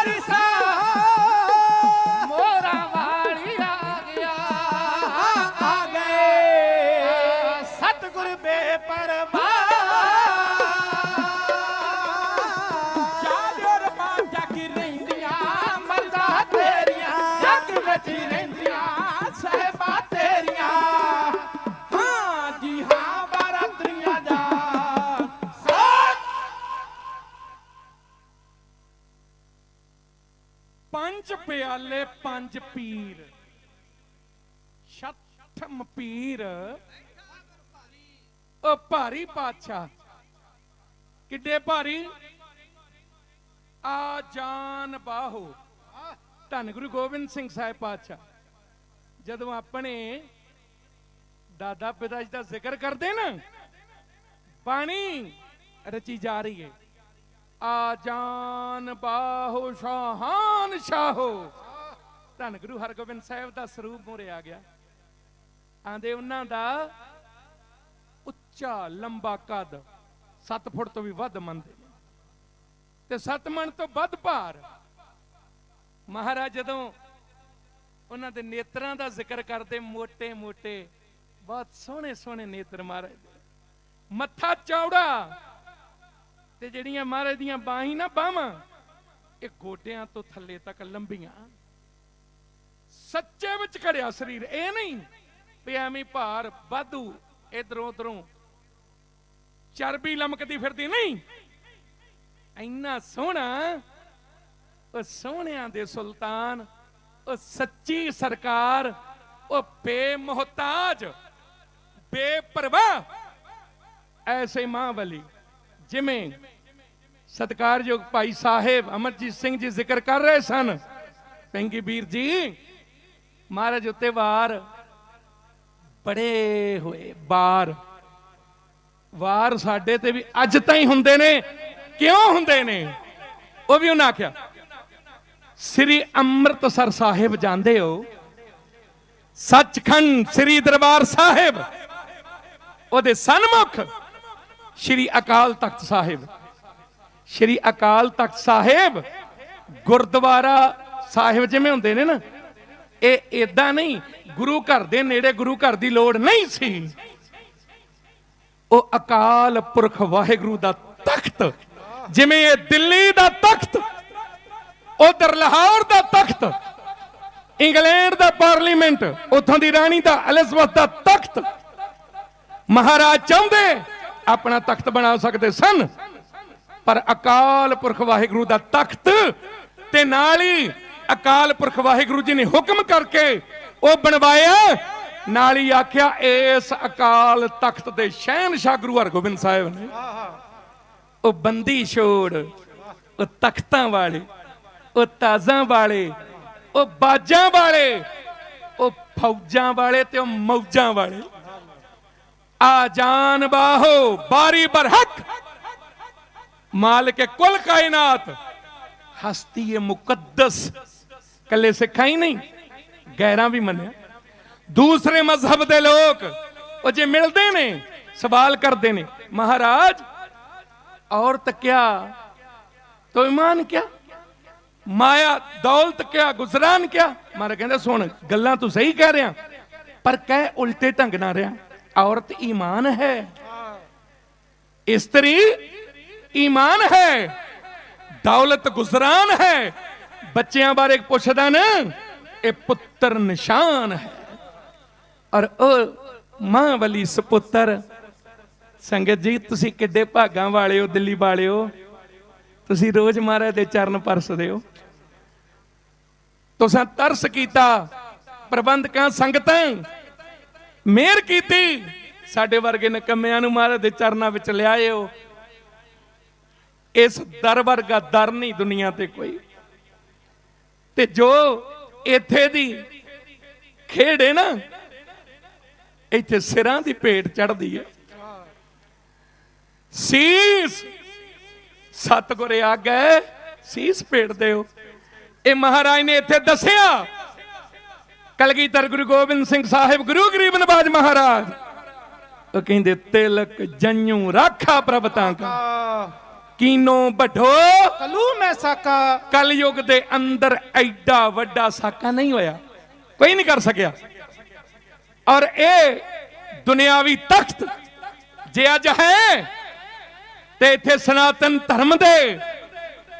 वारी सा मोरा वाली आ गया, आ गए सतगुरु बेपरवाह। जाजोर बाजा की रहिंदियां मर्दा तेरियां, जग विच रहिंदियां सहबा तेरियां। हाँ जी हाँ बरातरियां दा पंज प्याले पंज पीर, छठम पीर ओ भारी पातशाह। किड्डे भारी? आ जान बाहो। धन गुरु गोबिंद सिंह साहिब पातशाह जदों अपने दादा पिता जी का जिक्र करते ना, बाणी रची जा रही है। आ जान बाहो शाहान शाहो। धन गुरु हरगोबिंद साहिब का स्वरूप मोरे आ गया। आंदे उन्हां दा उच्चा लंबा कद 7 फुट तो भी वध मंनदे ते 7 मन तो वध भार। महाराज जदों उन्हां दे नेत्रां दा जिक्र करते, मोटे मोटे बहुत सोहने सोहने नेत्र महाराज, मत्था चौड़ा ते ਜਿਹੜੀਆਂ महाराज ਦੀਆਂ ਬਾਹੀਂ ਨਾ ਬਾਹਾਂ ਇਹ ਗੋਡਿਆਂ ਤੋਂ ਥੱਲੇ ਤੱਕ ਲੰਬੀਆਂ, ਸੱਚੇ ਵਿੱਚ ਘੜਿਆ ਸਰੀਰ। ਇਹ ਨਹੀਂ ਵੀ ਐਵੇਂ ਭਾਰ ਵਾਧੂ ਇਧਰੋਂ ਉਧਰੋਂ ਚਰਬੀ ਲਮਕਦੀ ਫਿਰਦੀ, ਨਹੀਂ। ਇੰਨਾ ਸੋਹਣਾ ਉਹ ਸੋਹਣਿਆਂ ਦੇ ਸੁਲਤਾਨ, ਉਹ ਸੱਚੀ ਸਰਕਾਰ, ਉਹ ਬੇਮੁਹਤਾਜ ਬੇਪਰਵਾਹ ਐਸੇ महाबली जिमें सत्कारयोग भाई साहेब अमरजीत सिंह जी जिक्र कर रहे सन। पेंगी वीर जी महाराज उत्ते वार बड़े होए, वार वार साडे ते भी अज ताईं हुंदे ने। क्यों हुंदे ने? वो भी उन्हें आख्या श्री अमृतसर साहिब जांदे हो, सचखंड श्री दरबार साहिब ओदे सन्मुख श्री अकाल तख्त साहिब, श्री अकाल तख्त साहिब गुरुद्वारा साहिब जिवें हुंदे ने ना, ये इदां नहीं गुरु घर दे नेड़े गुरु घर दी लोड़ नहीं सी। ओ अकाल पुरख वाहिगुरु दा तख्त, जिवें ये दिल्ली दा तख्त, उधर लाहौर दा तख्त, इंग्लैंड दा पार्लीमेंट, उथों दी राणी दा एलिज़ाबेथ दा तख्त महाराज चाहुंदे अपना तख्त बना सकते सन, पर अकाल पुरख वाहिगुरु दा तख्त ते नाल ही अकाल पुरख वाहिगुरु जी ने हुक्म करके वो बनवाया। नाल ही आख्या इस अकाल तख्त दे शहनशाह गुरु हरगोबिंद साहिब ने वो बंदी छोड़, वो तख्तां वाले, वो ताजां वाले, वो बाजां वाले, वो फौजां वाले ते वो मौजां वाले। आ जान बाहो बारी बरहक मालिक कुल कायनात, हस्ती मुकद्दस। कले सिखा ही नहीं, गैरां भी मन्या। दूसरे मजहब के लोग वो जे मिलते ने सवाल करते ने, महाराज औरत क्या तो ईमान क्या, माया दौलत क्या, गुजरान क्या। महाराज कहते सुन गल्लां तू सही कह रहा, पर कह उल्टे ढंग ना रहा। औरत ईमान है, स्त्री ईमान है, दौलत गुजरान है। बच्चियां बारे पुछदा ना, ये पुत्र निशान है। और ओ मां वाली सपुत्र। संगत जी तुसी किड्डे भागां वाले हो, दिल्ली वाले हो, तुसी रोज महाराज दे चरण परसदे हो। तुसां तरस कीता, प्रबंधकां संगतां मेहर कीती, साडे वर्गे नकम्मियां नूं महाराज दे चरनां विच लिआए हो। इस दर वर्गा दर नहीं दुनिया ते कोई। ते जो इत्थे दी खेड़ है ना, इत्थे सिरां दी भेंट चढ़दी है। सीस सतगुर आगे सीस भेंटदे हो। ये महाराज ने इत्थे दसिया। कलगीधर गुरु गोबिंद सिंह साहिब गुरु गरीब नवाज महाराज वो कहते तिलक जन्यू राखा प्रभता का कीनो बढ़ो कलू में साका कलयुग दे अंदर एडा वड्डा साका नहीं होया, कोई नहीं कर सकिया। और ए दुनियावी तख्त जे अज है ते इत्थे सनातन धर्म दे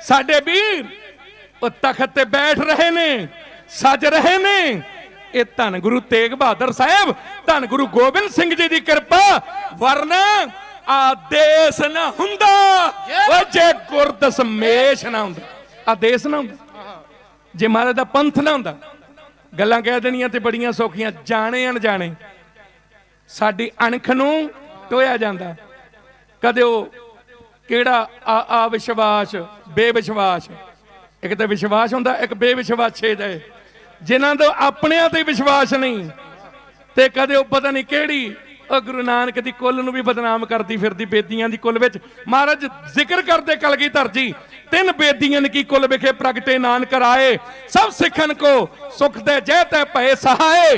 साडे वीर वो तख्त ते बैठ रहे ने, सज रहे ने। ये धन गुरु तेग बहादुर साहब, धन गुरु गोबिंद सिंह जी की कृपा, वरना आदेश ना हुंदा जे गुरदशमेश ना हुंदा, आदेश ना हुंदा जे महाराज दा पंथ ना हुंदा। गल्लां कह देनियां ते बड़ियां सौखियां, जाने अनजाने साडी अणख नूं टोया जांदा। कदे ओ किहड़ा अविश्वास बेविश्वास, एक तो विश्वास हुंदा, एक बेविश्वास छेद है जिन्हां दा अपणियां ते विश्वास नहीं, ते कदे ओ पता नहीं किहड़ी गुरु नानक दी कुल नूं भी बदनाम करदी फिरदी। बेदियां दी कुल विच महाराज जिक्र करदे कलगीधर जी, तिन बेदियां की कुल विखे प्रगटे नानक राए, सब सिखन को सुख दे जय तै भय सहाय।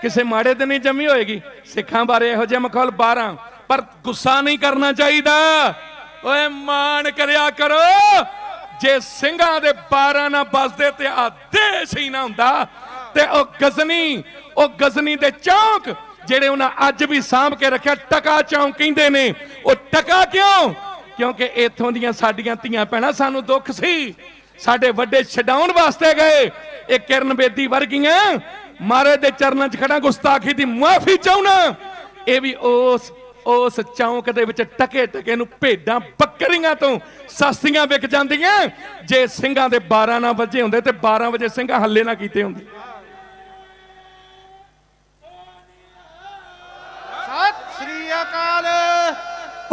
किसे माड़े ते नहीं जमी होएगी सिखां बारे इहो जिहा मखौल 12, पर गुस्सा नहीं करना चाहिदा। ओए मान करया करो, जे ਸਿੰਘਾਂ ਦੇ 12 ना बसदे ते आदेश ही ना हुंदा ते ओ गजनी दे चौक ਜਿਹੜੇ ਉਹਨਾਂ ਅੱਜ ਵੀ ਸਾਂਭ ਕੇ ਰੱਖਿਆ, ਟਕਾ ਚੌਂਕ ਕਹਿੰਦੇ ਨੇ। ਉਹ ਟਕਾ ਕਿਉਂ? ਕਿਉਂਕਿ ਇੱਥੋਂ ਦੀਆਂ ਸਾਡੀਆਂ ਧੀਆਂ ਭੈਣਾਂ ਸਾਨੂੰ ਦੁੱਖ ਸੀ, ਸਾਡੇ ਵੱਡੇ ਛਡਾਉਣ ਵਾਸਤੇ ਗਏ। ਇਹ ਕਿਰਨ ਬੇਦੀ ਵਰਗੀਆਂ ਮਹਾਰਾਜ ਦੇ ਚਰਨਾਂ 'ਚ ਖੜਾ ਗੁਸਤਾਖੀ ਦੀ ਮੁਆਫੀ ਚਾਹੁੰਨਾ। ਇਹ ਵੀ ਉਸ ਚੌਂਕ ਦੇ ਵਿੱਚ ਟਕੇ ਨੂੰ ਭੇਡਾਂ ਬੱਕਰੀਆਂ ਤੋਂ ਸਸਤੀਆਂ ਵਿਕ ਜਾਂਦੀਆਂ ਜੇ ਸਿੰਘਾਂ ਦੇ 12 ਨਾ ਵਜੇ ਹੁੰਦੇ ਤੇ 12 ਵਜੇ ਸਿੰਘਾਂ ਹੱਲੇ ਨਾ ਕੀਤੇ ਹੁੰਦੇ।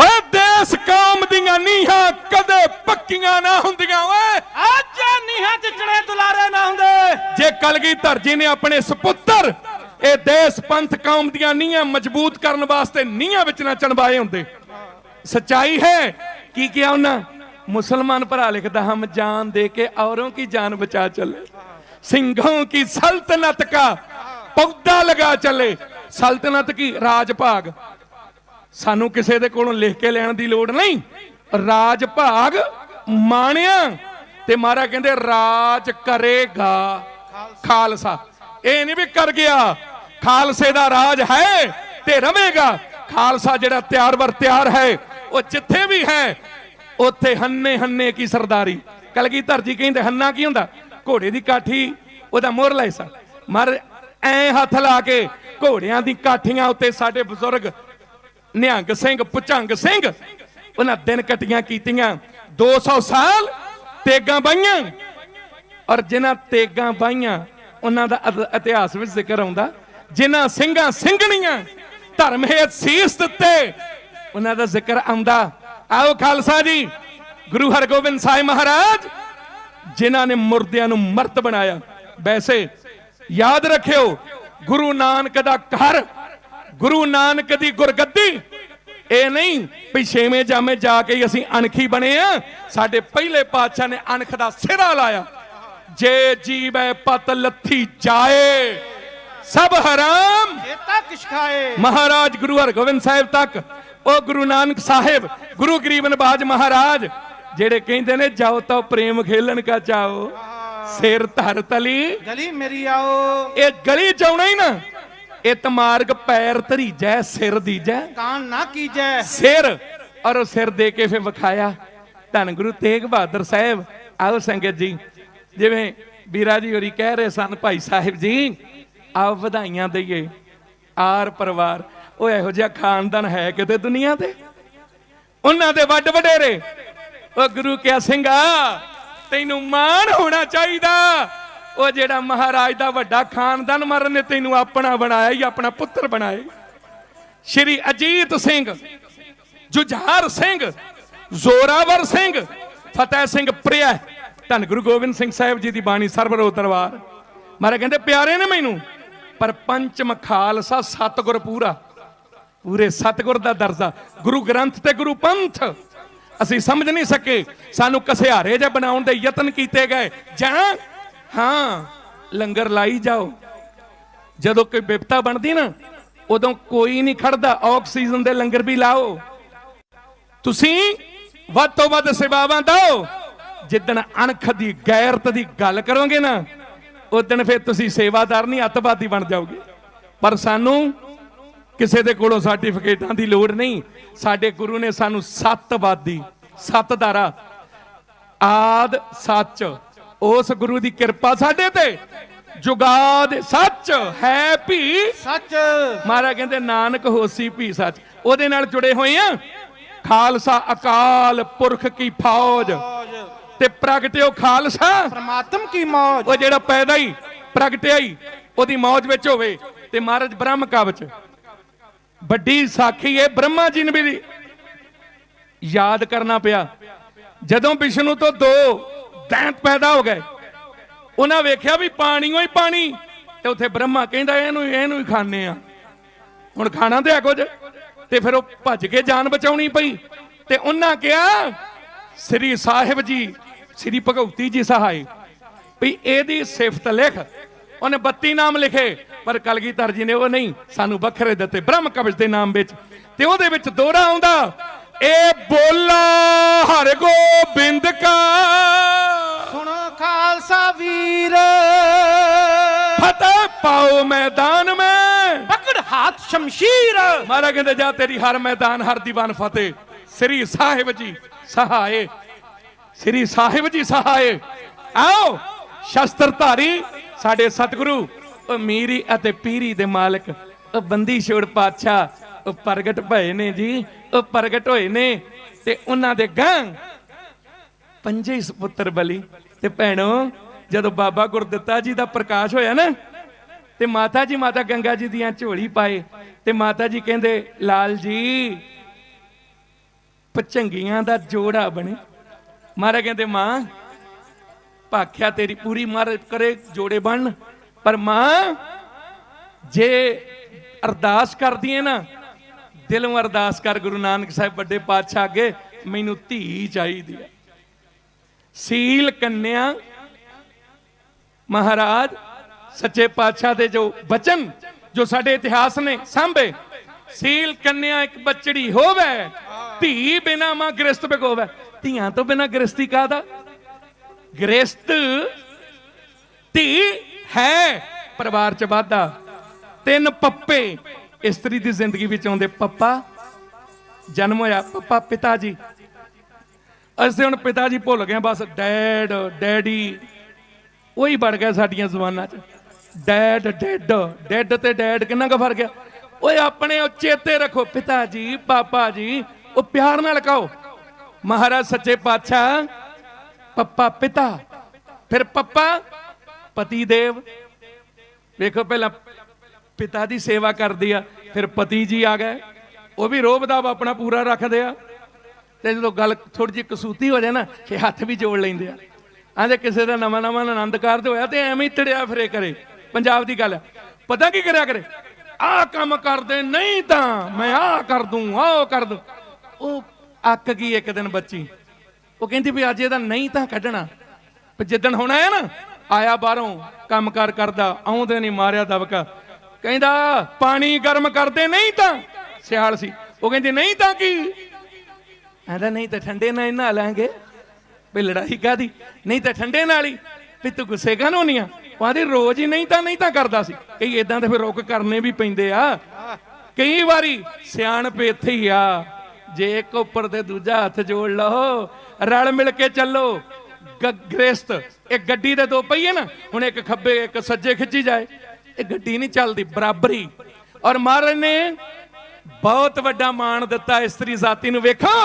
ਓਏ ਦੇਸ ਕੌਮ ਦੀਆਂ ਨੀਹਾਂ ਕਦੇ ਪੱਕੀਆਂ ਨਾ ਹੁੰਦੀਆਂ। ਓਏ ਅੱਜ ਨੀਹਾਂ ਚਿਚੜੇ ਦੁਲਾਰੇ ਨਾ ਹੁੰਦੇ ਜੇ ਕਲਗੀਧਰ ਜੀ ਨੇ ਆਪਣੇ ਸੁਪੁੱਤਰ ਇਹ ਦੇਸ ਪੰਥ ਕੌਮ ਦੀਆਂ ਨੀਹਾਂ ਮਜ਼ਬੂਤ ਕਰਨ ਵਾਸਤੇ ਨੀਹਾਂ ਵਿੱਚ ਨਾ ਚਣਵਾਏ ਹੁੰਦੇ। सच्चाई है की किया उन्हें? मुसलमान भरा लिखता हम जान दे के औरों की जान बचा चले, सिंहों की सल्तनत का पौधा लगा चले। सल्तनत की राज भाग सानू किसी दे कोलों लिख के लैण दी लोड़ नहीं, राज भाग माणिया ते महाराज कहंदे राज करेगा खालसा। ये नहीं भी कर गया, खालसे दा राज है ते रवेगा। खालसा जिहड़ा तैयार बर तैयार है वो जिथे भी है उत्थे हन्ने हन्ने की सरदारी। कलगीधर जी कहंदे हन्ना की हुंदा? घोड़े दी काठी ओदा मोहरला हिस्सा। मर ऐ हथ ला के घोड़ियां दी काठियां उत्ते साडे बजुर्ग निहंग सिंह भुचंग सिंह उन्हां दिन कट्टियां कीतियां। 200 साल तेगां बाईयां, और जिन्हां तेगां बाईयां उन्हां दा इतिहास विच जिक्र आउंदा। जिन्हां ਸਿੰਘਾਂ ਸਿੰਘਣੀਆਂ धर्म हेत सीस दिते उन्हां दा जिक्र आउंदा। आओ खालसा जी, गुरु हरगोबिंद साहिब महाराज जिन्हां ने मुर्दियां नूं मर्द बनाया। वैसे याद रखियो गुरु नानक दा घर, गुरु नानक दी गुरगद्दी ਇਹ नहीं भी छेवें जामे जाके ਅਸੀਂ ਅਣਖੀ ਬਣੇ ਆ। ਸਾਡੇ ਪਹਿਲੇ ਪਾਤਸ਼ਾਹ ਨੇ ਅਣਖ ਦਾ ਸਿਰਾ ਲਾਇਆ। ਜੇ ਜੀਵੈ ਪਤ ਲੱਥੀ ਜਾਏ सब हराम महाराज गुरु हरगोबिंद साहिब तक ओ गुरु नानक साहिब गुरु गरीब नवाज महाराज जेड़े कहते ने जाओ तो प्रेम खेलन का चाहो, सिर धर तली गली मेरी आओ। ये गली चाहना ही ना, इत मार्ग पैर धरीजै सिर दीजै कान ना कीजै सिर। और सिर दे के फिर विखाया धन गुरु तेग बहादुर साहिब। आओ संगत जी, जिवें बीरा जी होरी कह रहे सन भाई साहिब जी आओ ਵਧਾਈਆਂ ਦਈਏ। ਆਰ ਪਰਿਵਾਰ ਉਹ ਇਹੋ ਜਿਹਾ ਖਾਨਦਾਨ ਹੈ ਕਿਤੇ ਦੁਨੀਆ ਤੇ, ਉਹਨਾਂ ਦੇ ਵੱਡ ਵਡੇਰੇ। ਉਹ ਗੁਰੂ ਕਿਆ ਸਿੰਘਾ ਤੈਨੂੰ ਮਾਣ ਹੋਣਾ ਚਾਹੀਦਾ, ਉਹ ਜਿਹੜਾ ਮਹਾਰਾਜ ਦਾ ਵੱਡਾ ਖਾਨਦਾਨ ਮਰਨ ਨੇ ਤੈਨੂੰ ਆਪਣਾ ਬਣਾਇਆ ਹੀ ਆਪਣਾ ਪੁੱਤਰ ਬਣਾਏ। ਸ਼੍ਰੀ ਅਜੀਤ ਸਿੰਘ, ਜੁਝਾਰ ਸਿੰਘ, ਜ਼ੋਰਾਵਰ ਸਿੰਘ, ਫਤਿਹ ਸਿੰਘ ਪ੍ਰਿਆ, ਧੰਨ ਗੁਰੂ ਗੋਬਿੰਦ ਸਿੰਘ ਸਾਹਿਬ ਜੀ ਦੀ ਬਾਣੀ ਸਰਬਰੋ ਦਰਬਾਰ। ਮਾਰੇ ਕਹਿੰਦੇ ਪਿਆਰੇ ਨੇ ਮੈਨੂੰ, पर पंचम खालसा सतगुर पूरा, पूरे सतगुर का दर्जा। गुरु ग्रंथ ते गुरु पंथ असी समझ नहीं सके, सानू कसिहारे जे बनाउण दे यतन कीते गए। जां हाँ लंगर लाई जाओ, जदों कोई विपता बनदी ना उदों कोई नहीं खड़दा, ऑक्सीजन दे लंगर भी लाओ। तुसीं वध तों वध सेवावां दो, ਜਿੱਦਣ ਅਣਖ ਦੀ ਗੈਰਤ ਦੀ ਗੱਲ ਕਰੋਗੇ ਨਾ ਉਦਣ ਫਿਰ ਤੁਸੀਂ ਸੇਵਾਦਾਰ ਨਹੀਂ ਅੱਤਵਾਦੀ ਬਣ ਜਾਓਗੇ। ਪਰ ਸਾਨੂੰ ਕਿਸੇ ਦੇ ਕੋਲੋਂ ਸਰਟੀਫਿਕੇਟਾਂ ਦੀ ਲੋੜ ਨਹੀਂ। ਸਾਡੇ ਗੁਰੂ ਨੇ ਸਾਨੂੰ ਸੱਤਵਾਦੀ, ਸੱਤ ਧਾਰਾ, ਆਦ ਸੱਚ, ਉਸ ਗੁਰੂ ਦੀ ਕਿਰਪਾ ਸਾਡੇ ਤੇ, ਜੁਗਾਦ ਸੱਚ ਹੈ ਭੀ ਸੱਚ। ਮਹਾਰਾਜ ਕਹਿੰਦੇ ਨਾਨਕ ਹੋਸੀ ਭੀ ਸੱਚ। ਉਹਦੇ ਨਾਲ ਜੁੜੇ ਹੋਏ ਆ। ਖਾਲਸਾ ਅਕਾਲ ਪੁਰਖ ਕੀ ਫੌਜ ਤੇ ਪ੍ਰਗਟਿਓ ਖਾਲਸਾ ਪਰਮਾਤਮ ਕੀ ਮੌਜ। ਉਹ ਜਿਹੜਾ ਪੈਦਾ ਹੀ ਪ੍ਰਗਟਿਆ ਹੀ ਉਹਦੀ ਮੌਜ ਵਿੱਚ ਹੋਵੇ। ਤੇ ਮਹਾਰਾਜ ਬ੍ਰਹਮ ਕਵਚ ਵੱਡੀ ਸਾਖੀ ਹੈ। ਬ੍ਰਹਮਾ ਜੀ ਨੂੰ ਵੀ ਯਾਦ ਕਰਨਾ ਪਿਆ। ਜਦੋਂ ਵਿਸ਼ਨੂੰ ਤੋਂ ਦੋ ਦੈਂਤ ਪੈਦਾ ਹੋ ਗਏ, ਉਹਨਾਂ ਵੇਖਿਆ ਵੀ ਪਾਣੀ ਹੀ ਪਾਣੀ, ਤੇ ਉੱਥੇ ਬ੍ਰਹਮਾ ਕਹਿੰਦਾ ਇਹਨੂੰ ਹੀ ਖਾਣੇ ਆ, ਹੁਣ ਖਾਣਾ ਤੇ ਆ ਕੁਝ। ਤੇ ਫਿਰ ਉਹ ਭੱਜ ਕੇ ਜਾਨ ਬਚਾਉਣੀ ਪਈ। ਤੇ ਉਹਨਾਂ ਕਿਹਾ ਸ੍ਰੀ ਸਾਹਿਬ ਜੀ, ਸ੍ਰੀ ਭਗਵਤੀ ਜੀ ਸਹਾਈ ਵੀ ਇਹਦੀ ਸਿਫਤ ਲਿਖ। ਉਹਨੇ 32 ਨਾਮ ਲਿਖੇ, ਪਰ ਕਲਗੀਧਰ ਜੀ ਨੇ ਉਹ ਨਹੀਂ, ਸਾਨੂੰ ਵੱਖਰੇ ਦਿੱਤੇ ਬ੍ਰਹਮ ਕਵਚ ਦੇ ਨਾਮ ਵਿੱਚ। ਤੇ ਉਹਦੇ ਵਿੱਚ ਦੋਹਰਾ ਆਉਂਦਾ, ਇਹ ਬੋਲਾ ਹਰਿ ਗੋਬਿੰਦ ਕਾ, ਸੁਣੋ ਖਾਲਸਾ ਵੀਰ, ਫਤਿਹ ਪਾਓ ਮੈਦਾਨ ਮੈਂ, ਪਕੜ ਹੱਥ ਸ਼ਮਸ਼ੀਰ। ਮਹਾਰਾਜ ਕਹਿੰਦੇ ਜਾ ਤੇਰੀ ਹਰ ਮੈਦਾਨ ਹਰ ਦੀਵਾਨ ਫਤਿਹ। ਸ੍ਰੀ ਸਾਹਿਬ ਜੀ ਸਹਾਏ, ਸ੍ਰੀ ਸਾਹਿਬ ਜੀ ਸਹਾਏ। ਆਓ ਸ਼ਸਤਰਧਾਰੀ ਸਾਡੇ ਸਤਿਗੁਰੂ, ਉਹ ਮੀਰੀ ਅਤੇ ਪੀਰੀ ਦੇ ਮਾਲਕ, ਉਹ ਬੰਦੀ ਛੋੜ ਪਾਤਸ਼ਾਹ, ਉਹ ਪ੍ਰਗਟ ਭਏ ਨੇ ਜੀ, ਉਹ ਪ੍ਰਗਟ ਹੋਏ ਨੇ। ਤੇ ਉਹਨਾਂ ਦੇ ਗਾਂ ਪੰਜੇ ਸੁਪੁੱਤਰ ਬਲੀ। ਤੇ ਭੈਣੋ ਜਦੋਂ ਬਾਬਾ ਗੁਰਦਿੱਤਾ ਜੀ ਦਾ ਪ੍ਰਕਾਸ਼ ਹੋਇਆ ਨਾ, ਤੇ ਮਾਤਾ ਜੀ, ਮਾਤਾ ਗੰਗਾ ਜੀ ਦੀਆਂ ਝੋਲੀ ਪਾਏ। ਤੇ ਮਾਤਾ ਜੀ ਕਹਿੰਦੇ ਲਾਲ ਜੀ ਪਚੰਗੀਆਂ ਦਾ ਜੋੜਾ ਬਣੇ। ਮਹਾਰਾਜ ਕਹਿੰਦੇ ਮਾਂ ਭਾਖਿਆ ਤੇਰੀ ਪੂਰੀ, ਮਹਾਰਾਜ ਕਰੇ ਜੋੜੇ ਬਣ। ਪਰ ਮਾਂ ਜੇ ਅਰਦਾਸ ਕਰਦੀ ਹੈ ਨਾ, ਦਿਲੋਂ ਅਰਦਾਸ ਕਰ, ਗੁਰੂ ਨਾਨਕ ਸਾਹਿਬ ਵੱਡੇ ਪਾਤਸ਼ਾਹ ਅੱਗੇ, ਮੈਨੂੰ ਧੀ ਚਾਹੀਦੀ ਹੈ। ਸੀਲ ਕੰਨਿਆ ਮਹਾਰਾਜ ਸੱਚੇ ਪਾਤਸ਼ਾਹ ਦੇ ਜੋ ਬਚਨ, ਜੋ ਸਾਡੇ ਇਤਿਹਾਸ ਨੇ ਸਾਂਭੇ, ਸੀਲ ਕੰਨਿਆ ਇੱਕ ਬੱਚੜੀ ਹੋਵੇ, ਧੀ ਬਿਨਾ ਮਾਂ ਗ੍ਰਸਤ ਬਿਗੋਵੇ। ਧੀਆਂ ਤੋਂ ਬਿਨਾ ਗ੍ਰਸਤੀ ਕਾਹਦਾ? ਗ੍ਰਸਤ ਧੀ ਹੈ ਪਰਿਵਾਰ ਚ ਵਾਧਾ। 3 ਪੱਪੇ ਇਸਤਰੀ ਦੀ ਜ਼ਿੰਦਗੀ ਵਿੱਚ ਆਉਂਦੇ। ਪੱਪਾ ਜਨਮ ਹੋਇਆ, ਪੱਪਾ ਪਿਤਾ ਜੀ। ਅਸੀਂ ਹੁਣ ਪਿਤਾ ਜੀ ਭੁੱਲ ਗਏ, ਬਸ ਡੈਡ ਡੈਡੀ ਉਹੀ ਬਣ ਗਿਆ ਸਾਡੀਆਂ ਜ਼ੁਬਾਨਾਂ 'ਚ। ਡੈਡ ਡੈਡ, ਡੈਡ ਤੇ ਡੈਡ ਕਿੰਨਾ ਕੁ ਫਰਕ ਆ? ਓਏ ਆਪਣੇ ਚੇਤੇ ਰੱਖੋ, ਪਿਤਾ ਜੀ ਪਾਪਾ ਜੀ, ਉਹ ਪਿਆਰ ਨਾਲ ਕਹੋ। ਮਹਾਰਾਜ ਸੱਚੇ ਪਾਤਸ਼ਾਹ ਪੱਪਾ ਪਿਤਾ, ਫਿਰ ਪੱਪਾ ਪਤੀ ਦੇਵ। ਵੇਖੋ ਪਹਿਲਾਂ ਪਿਤਾ ਦੀ ਸੇਵਾ ਕਰਦੀ ਆ, ਫਿਰ ਪਤੀ ਜੀ ਆ ਗਏ, ਉਹ ਵੀ ਰੋਬ ਦਾ ਆਪਣਾ ਪੂਰਾ ਰੱਖਦੇ ਆ। ਤੇ ਜਦੋਂ ਗੱਲ ਥੋੜੀ ਜਿਹੀ ਕਸੂਤੀ ਹੋ ਜਾਏ ਨਾ, ਕਿ ਹੱਥ ਵੀ ਜੋੜ ਲੈਂਦੇ ਆ। ਆਂਦੇ ਕਿਸੇ ਦਾ ਨਵਾਂ ਆਨੰਦ ਕਾਰਜ ਹੋਇਆ ਤੇ ਐਵੇਂ ਹੀ ਤੜਿਆ ਫਿਰੇ ਕਰੇ। ਪੰਜਾਬ ਦੀ ਗੱਲ ਪਤਾ ਕੀ ਕਰਿਆ ਕਰੇ, ਆਹ ਕੰਮ ਕਰਦੇ ਨਹੀਂ ਤਾਂ ਮੈਂ ਆਹ ਕਰ ਦੂੰ, ਆਹ ਕਰ ਦੂੰ। ਉਹ ਅੱਕ ਗਈ ਇੱਕ ਦਿਨ ਬੱਚੀ, ਉਹ ਕਹਿੰਦੀ ਵੀ ਅੱਜ ਇਹਦਾ ਨਹੀਂ ਤਾਂ ਕੱਢਣਾ। ਜਿੱਦਣ ਹੁਣ ਆਇਆ ਨਾ, ਆਇਆ ਬਾਹਰੋਂ ਕੰਮ ਕਾਰ ਕਰਦਾ, ਆਉਂਦੇ ਨਹੀਂ ਮਾਰਿਆ ਦਬਕਾ, ਕਹਿੰਦਾ ਪਾਣੀ ਗਰਮ ਕਰਦੇ ਨਹੀਂ ਤਾਂ। ਸਿਆਲ ਸੀ, ਉਹ ਕਹਿੰਦੀ ਨਹੀਂ ਤਾਂ ਕੀ? ਕਹਿੰਦਾ ਨਹੀਂ ਤਾਂ ਠੰਡੇ ਨਾਲ ਹੀ ਨਹਾ ਲਾਂਗੇ। ਵੀ ਲੜਾਈ ਕਾਹਦੀ? ਨਹੀਂ ਤਾਂ ਠੰਡੇ ਨਾਲ ਹੀ। ਵੀ ਤੂੰ ਗੁੱਸੇ ਕਾਹਨੂੰ ਨਹੀਂ ਆ? ਉਹਦੀ ਰੋਜ਼ ਹੀ ਨਹੀਂ ਤਾਂ ਕਰਦਾ ਸੀ। ਕਈ ਏਦਾਂ ਦੇ ਫਿਰ ਰੁਕ ਕਰਨੇ ਵੀ ਪੈਂਦੇ ਆ। ਕਈ ਵਾਰੀ ਸਿਆਣਪ ਇੱਥੇ ਹੀ ਆ, ਜੇ ਇੱਕ ਉੱਪਰ ਤੇ ਦੂਜਾ ਹੱਥ ਜੋੜ ਲਓ, ਰਲ ਮਿਲ ਕੇ ਚੱਲੋ। ਗ੍ਰਸਤ ਇੱਕ ਗੱਡੀ ਦੇ 2 ਪਹੀਏ ਨਾ, ਹੁਣ ਇੱਕ ਖੱਬੇ ਇੱਕ ਸੱਜੇ ਖਿੱਚੀ ਜਾਏ, ਇਹ ਗੱਡੀ ਨਹੀਂ ਚੱਲਦੀ। ਬਰਾਬਰੀ। ਔਰ ਮਹਾਰਾਜ ਨੇ ਬਹੁਤ ਵੱਡਾ ਮਾਣ ਦਿੱਤਾ ਇਸਤਰੀ ਜ਼ਾਤੀ ਨੂੰ। ਵੇਖੋ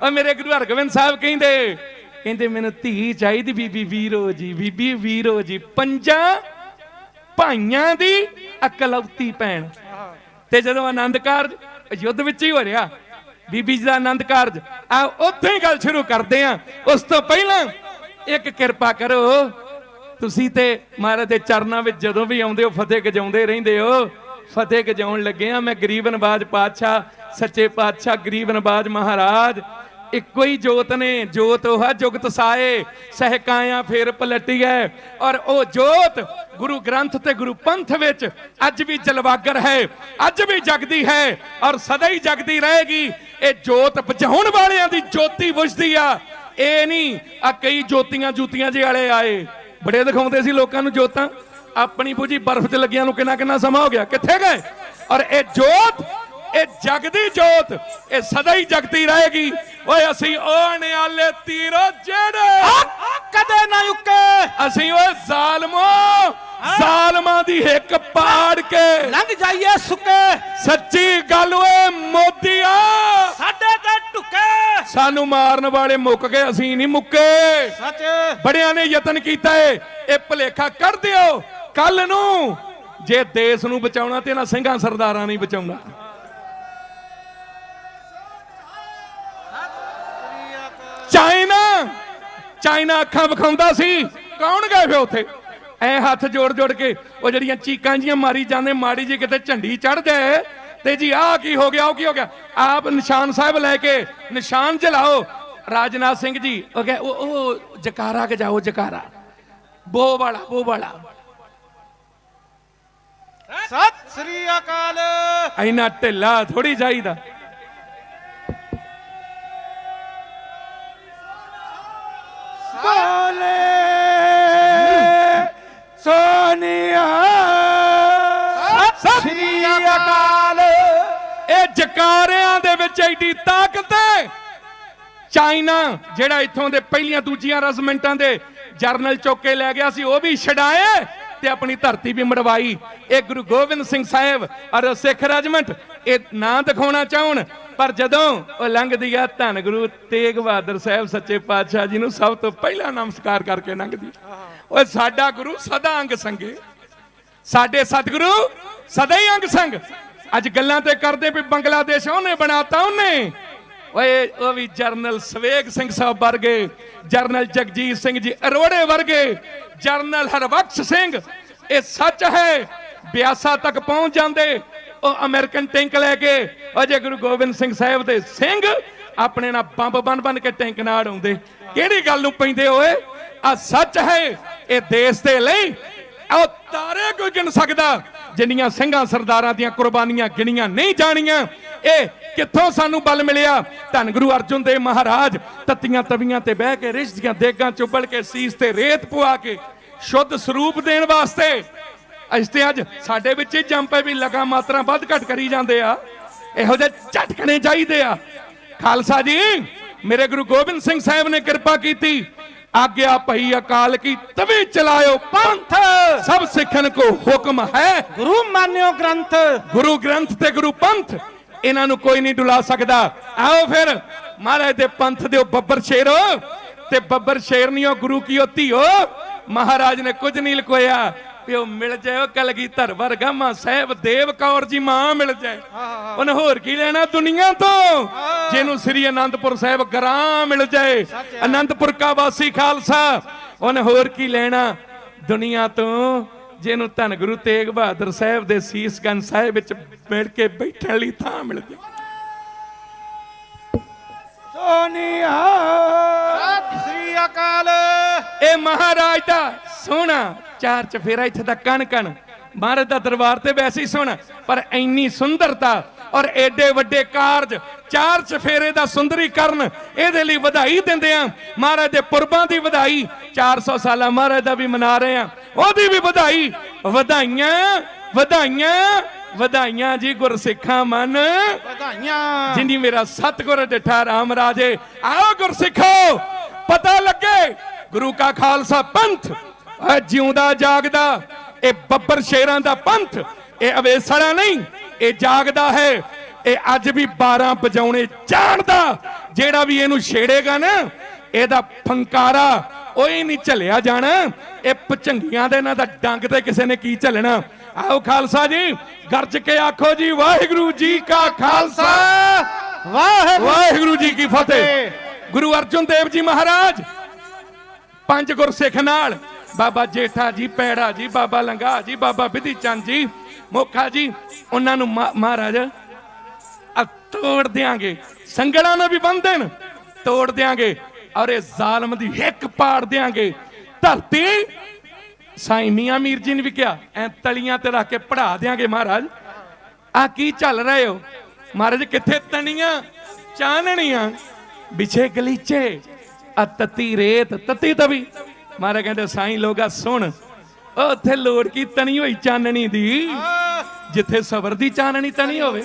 ਔਰ ਮੇਰੇ ਗੁਰੂ ਹਰਗੋਬਿੰਦ ਸਾਹਿਬ ਕਹਿੰਦੇ ਮੈਨੂੰ ਧੀ ਚਾਹੀਦੀ, ਬੀਬੀ ਵੀਰੋ ਜੀ, ਬੀਬੀ ਵੀਰੋ ਜੀ, 5 ਭਾਈਆਂ ਦੀ ਇਕਲੌਤੀ ਭੈਣ। ਤੇ ਜਦੋਂ ਆਨੰਦ ਕਾਰਜ ਯੁੱਧ ਵਿੱਚ ਹੀ ਹੋ ਰਿਹਾ, ਬੀਬੀ ਜੀ ਦਾ ਆਨੰਦ ਕਾਰਜ, ਆ ਉੱਥੇ ਹੀ ਗੱਲ ਸ਼ੁਰੂ ਕਰਦੇ ਆ। ਉਸ ਤੋਂ ਪਹਿਲਾਂ ਇੱਕ ਕਿਰਪਾ ਕਰੋ, ਤੁਸੀਂ ਤੇ ਮਹਾਰਾਜ ਦੇ ਚਰਨਾਂ ਵਿੱਚ ਜਦੋਂ ਵੀ ਆਉਂਦੇ ਹੋ ਫਤਿਹ ਗਜਾਉਂਦੇ ਰਹਿੰਦੇ ਹੋ। ਫਤਿਹ ਗਜਾਉਣ ਲੱਗੇ ਆ। ਮੈਂ ਗਰੀਬ ਨਵਾਜ ਪਾਤਸ਼ਾਹ, ਸੱਚੇ ਪਾਤਸ਼ਾਹ ਗਰੀਬ ਨਵਾਜ ਮਹਾਰਾਜ ਇੱਕੋ ਹੀ ਜੋਤ ਨੇ। ਜੋਤ ਉਹ ਹੈ ਜੁਗਤ ਸਾਏ, ਸਹਿਕਾਇਆ ਫੇਰ ਪਲਟੀਐ। ਔਰ ਉਹ ਜੋਤ ਗੁਰੂ ਗ੍ਰੰਥ ਤੇ ਗੁਰੂ ਪੰਥ ਵਿੱਚ ਅੱਜ ਵੀ ਜਲਵਾਗਰ ਹੈ, ਅੱਜ ਵੀ ਜਗਦੀ ਹੈ ਔਰ ਸਦਾ ਹੀ ਜਗਦੀ ਰਹੇਗੀ। ਇਹ ਜੋਤ ਬੁਝਾਉਣ ਵਾਲਿਆਂ ਦੀ ਜੋਤੀ ਬੁਝਦੀ ਆ। ਇਹ ਨਹੀਂ ਆ ਕਈ ਜੋਤੀਆਂ ਜੂਤੀਆਂ ਜਿਹੇ ਵਾਲੇ ਆਏ ਬੜੇ ਦਿਖਾਉਂਦੇ ਸੀ ਲੋਕਾਂ ਨੂੰ ਜੋਤਾਂ ਆਪਣੀ ਬੁਝੀ ਬਰਫ਼ 'ਚ ਲੱਗਿਆਂ ਨੂੰ ਕਿੰਨਾ ਸਮਾਂ ਹੋ ਗਿਆ ਕਿੱਥੇ ਗਏ ਔਰ ਇਹ ਜੋਤ ਇਹ ਜਗਦੀ ਜੋਤ ਇਹ ਸਦਾ ਹੀ ਜਗਦੀ ਰਹੇਗੀ ਓਏ ਅਸੀਂ ਉਹ ਨਿਆਲੇ ਤੀਰੋ ਜਿਹੜੇ ਕਦੇ ਨਾ ਉੱਕੇ ਅਸੀਂ ਓਏ ਜ਼ਾਲਮਾਂ ਦੀ ਹਿੱਕ ਪਾੜ ਕੇ ਲੰਘ ਜਾਈਏ ਸੁੱਕੇ ਸੱਚੀ ਗੱਲ ਓਏ ਮੋਦੀਆ ਸਾਡੇ ਤੇ ਟੁੱਕੇ ਸਾਨੂੰ ਮਾਰਨ ਵਾਲੇ ਮੁੱਕ ਗਏ ਅਸੀਂ ਨਹੀਂ ਮੁੱਕੇ ਸੱਚ ਬੜਿਆਂ ਨੇ ਯਤਨ ਕੀਤਾ ਏ ਇਹ ਭੁਲੇਖਾ ਕੱਢ ਦਿਓ ਕੱਲ ਨੂੰ ਜੇ ਦੇਸ਼ ਨੂੰ ਬਚਾਉਣਾ ਤੇ ਇਹਨਾਂ ਸਿੰਘਾਂ ਸਰਦਾਰਾਂ ਨਹੀਂ ਬਚਾਉਣਾ ਚਾਈਨਾ ਅੱਖਾਂ ਵਿਖਾਉਂਦਾ ਸੀ ਕੌਣ ਗਏ ਫੇ ਉੱਥੇ ਐ ਹੱਥ ਜੋੜ ਕੇ ਉਹ ਜਿਹੜੀਆਂ ਚੀਕਾਂ ਜੀਆਂ ਮਾਰੀ ਜਾਂਦੇ ਮਾੜੀ ਜੀ ਕਿਤੇ ਝੰਡੀ ਚੜ ਜਾਏ ਤੇ ਜੀ ਆਹ ਕੀ ਹੋ ਗਿਆ ਉਹ ਕੀ ਹੋ ਗਿਆ ਆਪ ਨਿਸ਼ਾਨ ਸਾਹਿਬ ਲੈ ਕੇ ਨਿਸ਼ਾਨ ਜਲਾਓ ਰਾਜਨਾਥ ਸਿੰਘ ਜੀ ਉਹ ਕਹੇ ਉਹ ਜਕਾਰਾ ਕੇ ਜਾਓ ਜਕਾਰਾ ਬੋ ਵਾਲਾ ਸਤਿ ਸ੍ਰੀ ਅਕਾਲ ਇੰਨਾ ਢਿੱਲਾ ਥੋੜੀ ਚਾਹੀਦਾ ਬੋਲੇ ਸੋਨੀਆ ਸਤਿ ਸ੍ਰੀ ਅਕਾਲ ਇਹ ਜਕਾਰਿਆਂ ਦੇ ਵਿੱਚ ਐਡੀ ਤਾਕਤ ਹੈ ਚਾਈਨਾ ਜਿਹੜਾ ਇੱਥੋਂ ਦੇ ਪਹਿਲੀਆਂ ਦੂਜੀਆਂ ਰੈਜੀਮੈਂਟਾਂ ਦੇ ਜਰਨਲ ਚੁੱਕ ਕੇ ਲੈ ਗਿਆ ਸੀ ਉਹ ਵੀ ਛਡਾਏ ਤੇ ਆਪਣੀ ਧਰਤੀ ਵੀ ਮੜਵਾਈ ਇਹ ਗੁਰੂ ਗੋਬਿੰਦ ਸਿੰਘ ਸਾਹਿਬ ਔਰ ਸਿੱਖ ਰੈਜੀਮੈਂਟ ਇਹ ਨਾਂ ਦਿਖਾਉਣਾ ਚਾਹਣ ਪਰ ਜਦੋਂ ਉਹ ਲੰਘਦੀ ਆ ਧੰਨ ਗੁਰੂ ਤੇਗ ਬਹਾਦਰ ਸਾਹਿਬ ਸੱਚੇ ਪਾਤਸ਼ਾਹ ਜੀ ਨੂੰ ਸਭ ਤੋਂ ਪਹਿਲਾਂ ਨਮਸਕਾਰ ਕਰਕੇ ਲੰਘਦੀ ਓਏ ਸਾਡਾ ਗੁਰੂ ਸਦਾ ਅੰਗ ਸੰਗੇ ਸਾਡੇ ਸਤਿਗੁਰੂ ਸਦਾ ਹੀ ਅੰਗ ਸੰਗ ਅੱਜ ਗੱਲਾਂ ਤੇ ਕਰਦੇ ਵੀ ਬੰਗਲਾਦੇਸ਼ ਉਹਨੇ ਬਣਾਤਾ ਉਹਨੇ ਓਏ ਉਹ ਵੀ ਜਰਨਲ ਸਵੇਗ ਸਿੰਘ ਸਾਹਿਬ ਵਰਗੇ ਜਰਨਲ ਜਗਜੀਤ ਸਿੰਘ ਜੀ ਅਰੋੜੇ ਵਰਗੇ ਜਰਨਲ ਹਰਬਖਸ਼ ਸਿੰਘ ਇਹ ਸੱਚ ਹੈ ਬਿਆਸਾ ਤੱਕ ਪਹੁੰਚ ਜਾਂਦੇ ਉਹ ਅਮਰੀਕਨ ਟੈਂਕ ਲੈ ਕੇ ਅਜੇ ਗੁਰੂ ਗੋਬਿੰਦ ਸਿੰਘ ਸਾਹਿਬ ਦੇ ਸਿੰਘ ਆਪਣੇ ਨਾਲ ਬੰਬ ਬਣ ਕੇ ਟੈਂਕ ਨਾਲ ਆਉਂਦੇ ਕਿਹੜੀ ਗੱਲ ਨੂੰ ਪੈਂਦੇ ਓਏ ਆ ਸੱਚ ਹੈ ਇਹ ਦੇਸ਼ ਦੇ ਲਈ ਉਹ ਤਾਰੇ ਕੋਈ ਗਿਣ ਸਕਦਾ ਜਿੰਨੀਆਂ ਸਿੰਘਾਂ ਸਰਦਾਰਾਂ ਦੀਆਂ ਕੁਰਬਾਨੀਆਂ ਗਿਣੀਆਂ ਨਹੀਂ ਜਾਣੀਆਂ ਇਹ ਕਿੱਥੋਂ ਸਾਨੂੰ ਬਲ ਮਿਲਿਆ ਧੰਨ ਗੁਰੂ ਅਰਜਨ ਦੇਵ ਮਹਾਰਾਜ ਤੱਤੀਆਂ ਤਵੀਆਂ ਤੇ ਬਹਿ ਕੇ ਰਿਸ਼ ਦੀਆਂ ਦੇਗਾਂ ਚੁੱਬਲ ਕੇ ਸੀਸ ਤੇ ਰੇਤ ਪਵਾ ਕੇ ਸ਼ੁੱਧ ਸਰੂਪ ਦੇਣ ਵਾਸਤੇ ਅੱਜ ਤੇ ਅੱਜ ਸਾਡੇ ਵਿੱਚ ਹੀ ਜੰਪੇ ਵੀ ਲਗਾ ਮਾਤਰਾ ਵੱਧ ਘਟ ਕਰੀ ਜਾਂਦੇ ਆ ਇਹੋ ਜਿਹੇ ਝਟਕਣੇ ਚਾਹੀਦੇ ਆ ਖਾਲਸਾ ਜੀ ਮੇਰੇ ਗੁਰੂ ਗੋਬਿੰਦ ਸਿੰਘ ਸਾਹਿਬ ਨੇ ਕਿਰਪਾ ਕੀਤੀ आज्ञा पई अकाल की तभी चलायो पंथ सब सिखन को हुक्म है गुरु मान्यो ग्रंथ ते गुरु पंथ इन्हां नूं कोई नहीं डुला सकदा आओ फिर महाराज दे पंथ दे बब्बर शेरो ते बब्बर शेरनियो गुरु की धीओ महाराज ने कुछ नहीं लुकोया पिओ मिल जाए कलगीधर वर्गा मां साहब देव कौर जी मां मिल जाए उन्हें होर की लेना दुनिया तो जिन्हों श्री आनंदपुर साहब ग्रां मिल जाए आनंदपुर का वासी खालसा उन्हें होर की लेना दुनिया तो जिन्हों धन गुरु तेग बहादुर साहब दे सीसगंज साहिब विच मिल के बैठण लई थां मिल जाए सोनिया सत श्री अकाल ए महाराज दा सोना चार चफेरा इत्थे दा कण कण महाराज दा दरबार ते वैसे ही सोना पर इन्नी सुंदरता और एडे वड्डे कारज चार चफेरे दा सुंदरीकरण इहदे लई वधाई दिंदे आ महाराज दे पुरबां दी वधाई 400 साला महाराज दा भी मना रहे हैं ओदी भी वधाई वधाइयां वधाइयां वधाइयां जी गुरसिखां मन वधाइयां जिन्नी मेरा सतगुर डिठा राम राजे आओ गुरसिखो पता लगे गुरु का खालसा पंथ जिउंदा जागदा ए बब्बर शेरां दा पंथ ए अवेसड़ा नहीं ए जागदा है ए अज भी 12 बजाउणे जानदा जेड़ा भी इहनूं छेड़ेगा ना एदा फंकारा ओए नहीं झलिया जाना ए भचंगियां दे इन्हां दा डंग ते किसे ने की झलना आओ खालसा जी गरज के आखो जी वाहिगुरू जी का खालसा वाहिगुरू जी की फतेह गुरु अर्जन देव जी महाराज 5 गुरसिख नाल बाबा जेठा जी पैड़ा जी बाबा लंगा जी बाबा विधि चंद जी मोखा जी उन्होंने महाराज तोड़ देंगे संगड़ा ने भी बन देन तोड़ देंगे और ये जालम दी हिक पाड़ देंगे धरती साईं मियां मीर जी ने भी क्या ऐ तलियां ते रख के पढ़ा देंगे महाराज आ की चल रहे हो महाराज किथे तनियां चाननियां बिछे गलीचे ਆ ਤਤੀ ਰੇਤ ਤਤੀ ਤਵੀ ਮਹਾਰਾਜ ਕਹਿੰਦੇ ਸਾਈਂ ਲੋਗਾ ਸੁਣ ਉੱਥੇ ਲੋੜ ਕੀ ਤਣੀ ਹੋਈ ਚਾਨਣੀ ਦੀ ਜਿੱਥੇ ਸਬਰ ਦੀ ਚਾਨਣੀ ਤਣੀ ਹੋਵੇ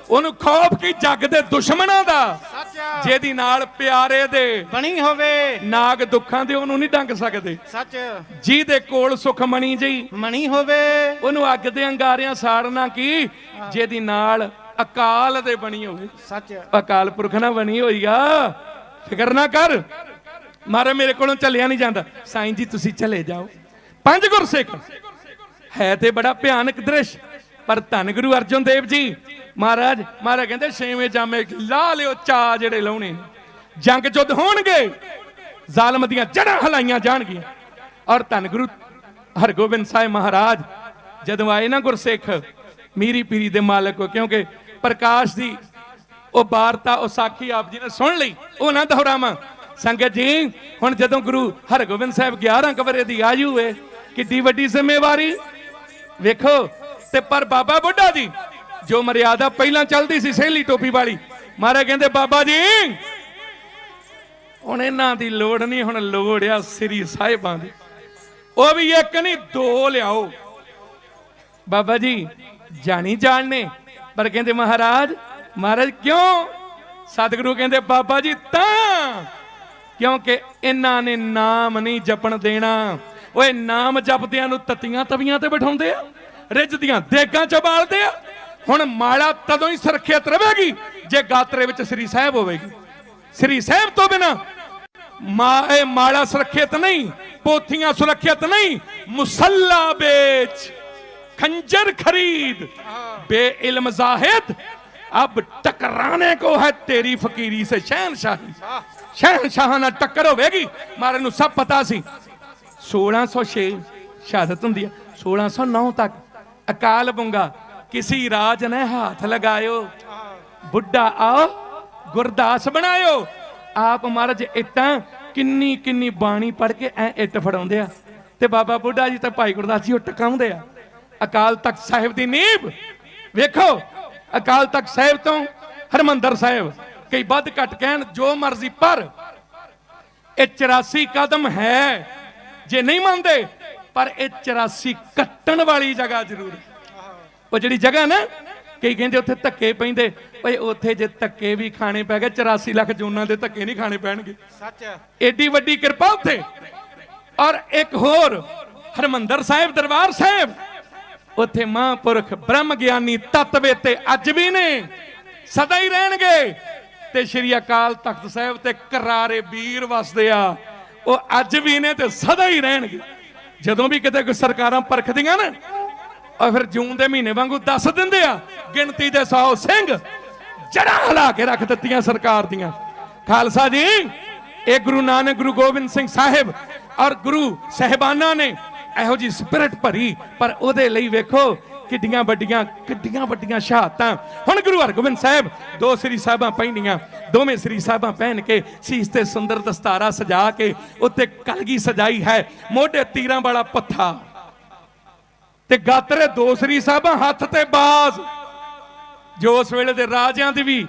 ਉਹਨੂੰ ਖੌਫ ਕੀ ਜੱਗ ਦੇ ਦੁਸ਼ਮਣਾਂ ਦਾ ਸੱਚ ਜਿਹਦੀ ਨਾਲ ਪਿਆਰੇ ਦੇ ਬਣੀ ਹੋਵੇ ਨਾਗ ਦੁੱਖਾਂ ਦੇ ਉਹਨੂੰ ਨਹੀਂ ਡੰਗ ਸਕਦੇ ਸੱਚ ਜਿਹਦੇ ਕੋਲ ਸੁਖਮਣੀ ਜੀ ਮਣੀ ਹੋਵੇ ਉਹਨੂੰ ਅੱਗ ਦੇ ਅੰਗਾਰਿਆਂ ਸਾੜਨਾ ਕੀ ਜਿਹਦੀ ਨਾਲ ਅਕਾਲ ਦੇ ਬਣੀ ਹੋਵੇ ਸੱਚ ਅਕਾਲ ਪੁਰਖ ਨਾਲ ਬਣੀ ਹੋਈ ਆ ਫਿਕਰ ਨਾ ਕਰ ਮਾਰੇ ਮੇਰੇ ਕੋਲੋਂ ਚੱਲਿਆ ਨਹੀਂ ਜਾਂਦਾ ਸਾਈਂ ਜੀ ਤੁਸੀਂ ਚਲੇ ਜਾਓ ਪੰਜ ਗੁਰਸਿੱਖ ਹੈ ਤੇ ਬੜਾ ਭਿਆਨਕ ਦ੍ਰਿਸ਼ ਪਰ ਧੰਨ ਗੁਰੂ ਅਰਜਨ ਦੇਵ ਜੀ ਮਹਾਰਾਜ ਕਹਿੰਦੇ ਛੇਵੇਂ ਜਾਮੇ ਲਾ ਲਿਓ ਚਾ ਜਿਹੜੇ ਲਾਉਣੇ ਜੰਗ ਜੁੱਧ ਹੋਣਗੇ ਜ਼ਾਲਮ ਦੀਆਂ ਜੜ੍ਹਾਂ ਹਲਾਈਆਂ ਜਾਣਗੀਆਂ ਔਰ ਧੰਨ ਗੁਰੂ ਹਰਗੋਬਿੰਦ ਸਾਹਿਬ ਮਹਾਰਾਜ ਜਦੋਂ ਆਏ ਨਾ ਗੁਰਸਿੱਖ ਮੀਰੀ ਪੀਰੀ ਦੇ ਮਾਲਕ ਕੋ ਕਿਉਂਕਿ ਪ੍ਰਕਾਸ਼ ਦੀ ਉਹ ਵਾਰਤਾ ਉਹ ਸਾਖੀ ਆਪ ਜੀ ਨੇ ਸੁਣ ਲਈ ਉਹ ਨਾ ਦੁਹਰਾਵਾਂ ਸੰਗਤ ਜੀ ਹੁਣ ਜਦੋਂ ਗੁਰੂ ਹਰਗੋਬਿੰਦ ਸਾਹਿਬ 11 ਕਵਰੇ ਦੀ ਆਯੂ ਹੈ ਕਿੱਡੀ ਵੱਡੀ ਜ਼ਿੰਮੇਵਾਰੀ ਵੇਖੋ ਤੇ ਪਰ ਬਾਬਾ ਬੁੱਢਾ ਦੀ ਜੋ ਮਰਿਆਦਾ ਪਹਿਲਾਂ ਚੱਲਦੀ ਸੀ ਸਹਿਲੀ ਟੋਪੀ ਵਾਲੀ ਮਹਾਰਾਜ ਕਹਿੰਦੇ ਬਾਬਾ ਜੀ ਹੁਣ ਇਹਨਾਂ ਦੀ ਲੋੜ ਨਹੀਂ ਹੁਣ ਲੋੜ ਆ ਸ੍ਰੀ ਸਾਹਿਬਾਂ ਦੀ ਉਹ ਵੀ ਇੱਕ ਨਹੀਂ ਦੋ ਲਿਆਓ ਬਾਬਾ ਜੀ ਜਾਣੀ ਜਾਣਨੇ ਪਰ ਕਹਿੰਦੇ ਮਹਾਰਾਜ ਕਿਉਂ ਸਤਿਗੁਰੂ ਕਹਿੰਦੇ ਬਾਬਾ ਜੀ ਤਾਂ ਕਿਉਂਕਿ ਇਹਨਾਂ ਨੇ ਨਾਮ ਨਹੀਂ ਜਪਣ ਦੇਣਾ ਓਏ ਨਾਮ ਜਪਦਿਆਂ ਨੂੰ ਤਤੀਆਂ ਤਵੀਆਂ ਤੇ ਬਿਠਾਉਂਦੇ ਆ ਰਿੱਝਦੀਆਂ ਦੇਗਾਂ ਚ ਬਾਲਦੇ ਆ ਹੁਣ ਮਾਲਾ ਤਦੋਂ ਹੀ ਸੁਰੱਖਿਅਤ ਰਹੇਗੀ ਜੇ ਗਾਤਰੇ ਵਿੱਚ ਸ੍ਰੀ ਸਾਹਿਬ ਹੋਵੇਗੀ ਸ੍ਰੀ ਸਾਹਿਬ ਤੋਂ ਬਿਨਾ ਇਹ ਮਾਲਾ ਸੁਰੱਖਿਅਤ ਨਹੀਂ ਪੋਥੀਆਂ ਸੁਰੱਖਿਅਤ ਨਹੀਂ ਮੁਸੱਲਾ ਵੇਚ खंजर खरीद बेइल्म जाहिद अब टकराने को है तेरी फकीरी से शहनशाह ना टक्कर होगी मारे नूं सब पता सी 1606 शहादत हुंदी है 1609 तक अकाल बुंगा किसी राज ने हाथ लगायो बुढ़ा आओ गुरदास बनायो आप महाराज इट्टां किन्नी किन्नी बाणी पढ़ के ऐ इट फड़ाउंदे आ ते बाबा बुढ़ा जी ते भाई गुरदास जी ਉਹ ਟਕਾਉਂਦੇ ਆ ਅਕਾਲ ਤਖਤ ਸਾਹਿਬ ਦੀ ਨੀਂਹ ਵੇਖੋ ਅਕਾਲ ਤਖਤ ਸਾਹਿਬ ਤੋਂ ਹਰਮੰਦਰ ਸਾਹਿਬ ਕਈ ਵੱਧ ਘੱਟ ਕਹਿਣ ਜੋ ਮਰਜ਼ੀ ਪਰ ਇਹ 84 ਕਦਮ ਹੈ ਜੇ ਨਹੀਂ ਮੰਨਦੇ ਪਰ ਇਹ 84 ਕੱਟਣ ਵਾਲੀ ਜਗ੍ਹਾ ਜ਼ਰੂਰ ਹੈ ਉਹ ਜਿਹੜੀ ਜਗ੍ਹਾ ਨਾ ਕਈ ਕਹਿੰਦੇ ਉੱਥੇ ਧੱਕੇ ਪੈਂਦੇ ਓਏ ਉੱਥੇ ਜੇ ਧੱਕੇ ਵੀ ਖਾਣੇ ਪੈ ਗਏ 84 ਲੱਖ ਜੂਨਾਂ ਦੇ ਧੱਕੇ ਨਹੀਂ ਖਾਣੇ ਪੈਣਗੇ ਸੱਚ ਏਡੀ ਵੱਡੀ ਕਿਰਪਾ ਉੱਥੇ ਔਰ ਇੱਕ ਹੋਰ ਹਰਮੰਦਰ ਸਾਹਿਬ ਦਰਬਾਰ ਸਾਹਿਬ ਉੱਥੇ ਮਹਾਂਪੁਰਖ ਬ੍ਰਹਮ ਗਿਆਨੀ ਤਤਵੇ ਤੇ ਅੱਜ ਵੀ ਨੇ ਸਦਾ ਹੀ ਰਹਿਣਗੇ ਤੇ ਸ਼੍ਰੀ ਅਕਾਲ ਤਖਤ ਸਾਹਿਬ ਤੇ ਕਰਾਰੇ ਵੀਰ ਵਸਦੇ ਆ ਉਹ ਅੱਜ ਵੀ ਨੇ ਤੇ ਸਦਾ ਹੀ ਰਹਿਣਗੇ ਜਦੋਂ ਵੀ ਕਿਤੇ ਕੋਈ ਸਰਕਾਰਾਂ ਪਰਖਦੀਆਂ ਨਾ ਔਰ ਫਿਰ ਜੂਨ ਦੇ ਮਹੀਨੇ ਵਾਂਗੂ ਦੱਸ ਦਿੰਦੇ ਆ ਗਿਣਤੀ ਦੇ 100 ਸਿੰਘ ਜੜ੍ਹਾਂ ਹਿਲਾ ਕੇ ਰੱਖ ਦਿੱਤੀਆਂ ਸਰਕਾਰ ਦੀਆਂ ਖਾਲਸਾ ਜੀ ਇਹ ਗੁਰੂ ਨਾਨਕ ਗੁਰੂ ਗੋਬਿੰਦ ਸਿੰਘ ਸਾਹਿਬ ਔਰ ਗੁਰੂ ਸਾਹਿਬਾਨਾਂ ਨੇ ਇਹੋ ਜੀ ਸਪਿਰਿਟ ਭਰੀ ਪਰ ਉਹਦੇ ਲਈ ਵੇਖੋ ਕਿੱਡੀਆਂ ਵੱਡੀਆਂ ਸ਼ਹਾਦਤਾਂ ਹੁਣ ਗੁਰੂ ਹਰਗੋਬਿੰਦ ਸਾਹਿਬ ਦੋ ਸ੍ਰੀ ਸਾਹਿਬਾਂ ਪਹਿਨੀਆਂ ਦੋਵੇਂ ਸ੍ਰੀ ਸਾਹਿਬਾਂ ਪਹਿਨ ਕੇ ਸੀਸ ਤੇ ਸੁੰਦਰ ਦਸਤਾਰਾ ਸਜਾ ਕੇ ਉੱਤੇ ਕਲਗੀ ਸਜਾਈ ਹੈ ਮੋਢੇ ਤੀਰਾਂ ਵਾਲਾ ਪੱਥਾ ਤੇ ਗਾਤਰੇ ਦੋ ਸ੍ਰੀ ਸਾਹਿਬਾਂ ਹੱਥ ਤੇ ਬਾਜ਼ ਜੋ ਉਸ ਵੇਲੇ ਦੇ ਰਾਜਿਆਂ ਦੀ ਵੀ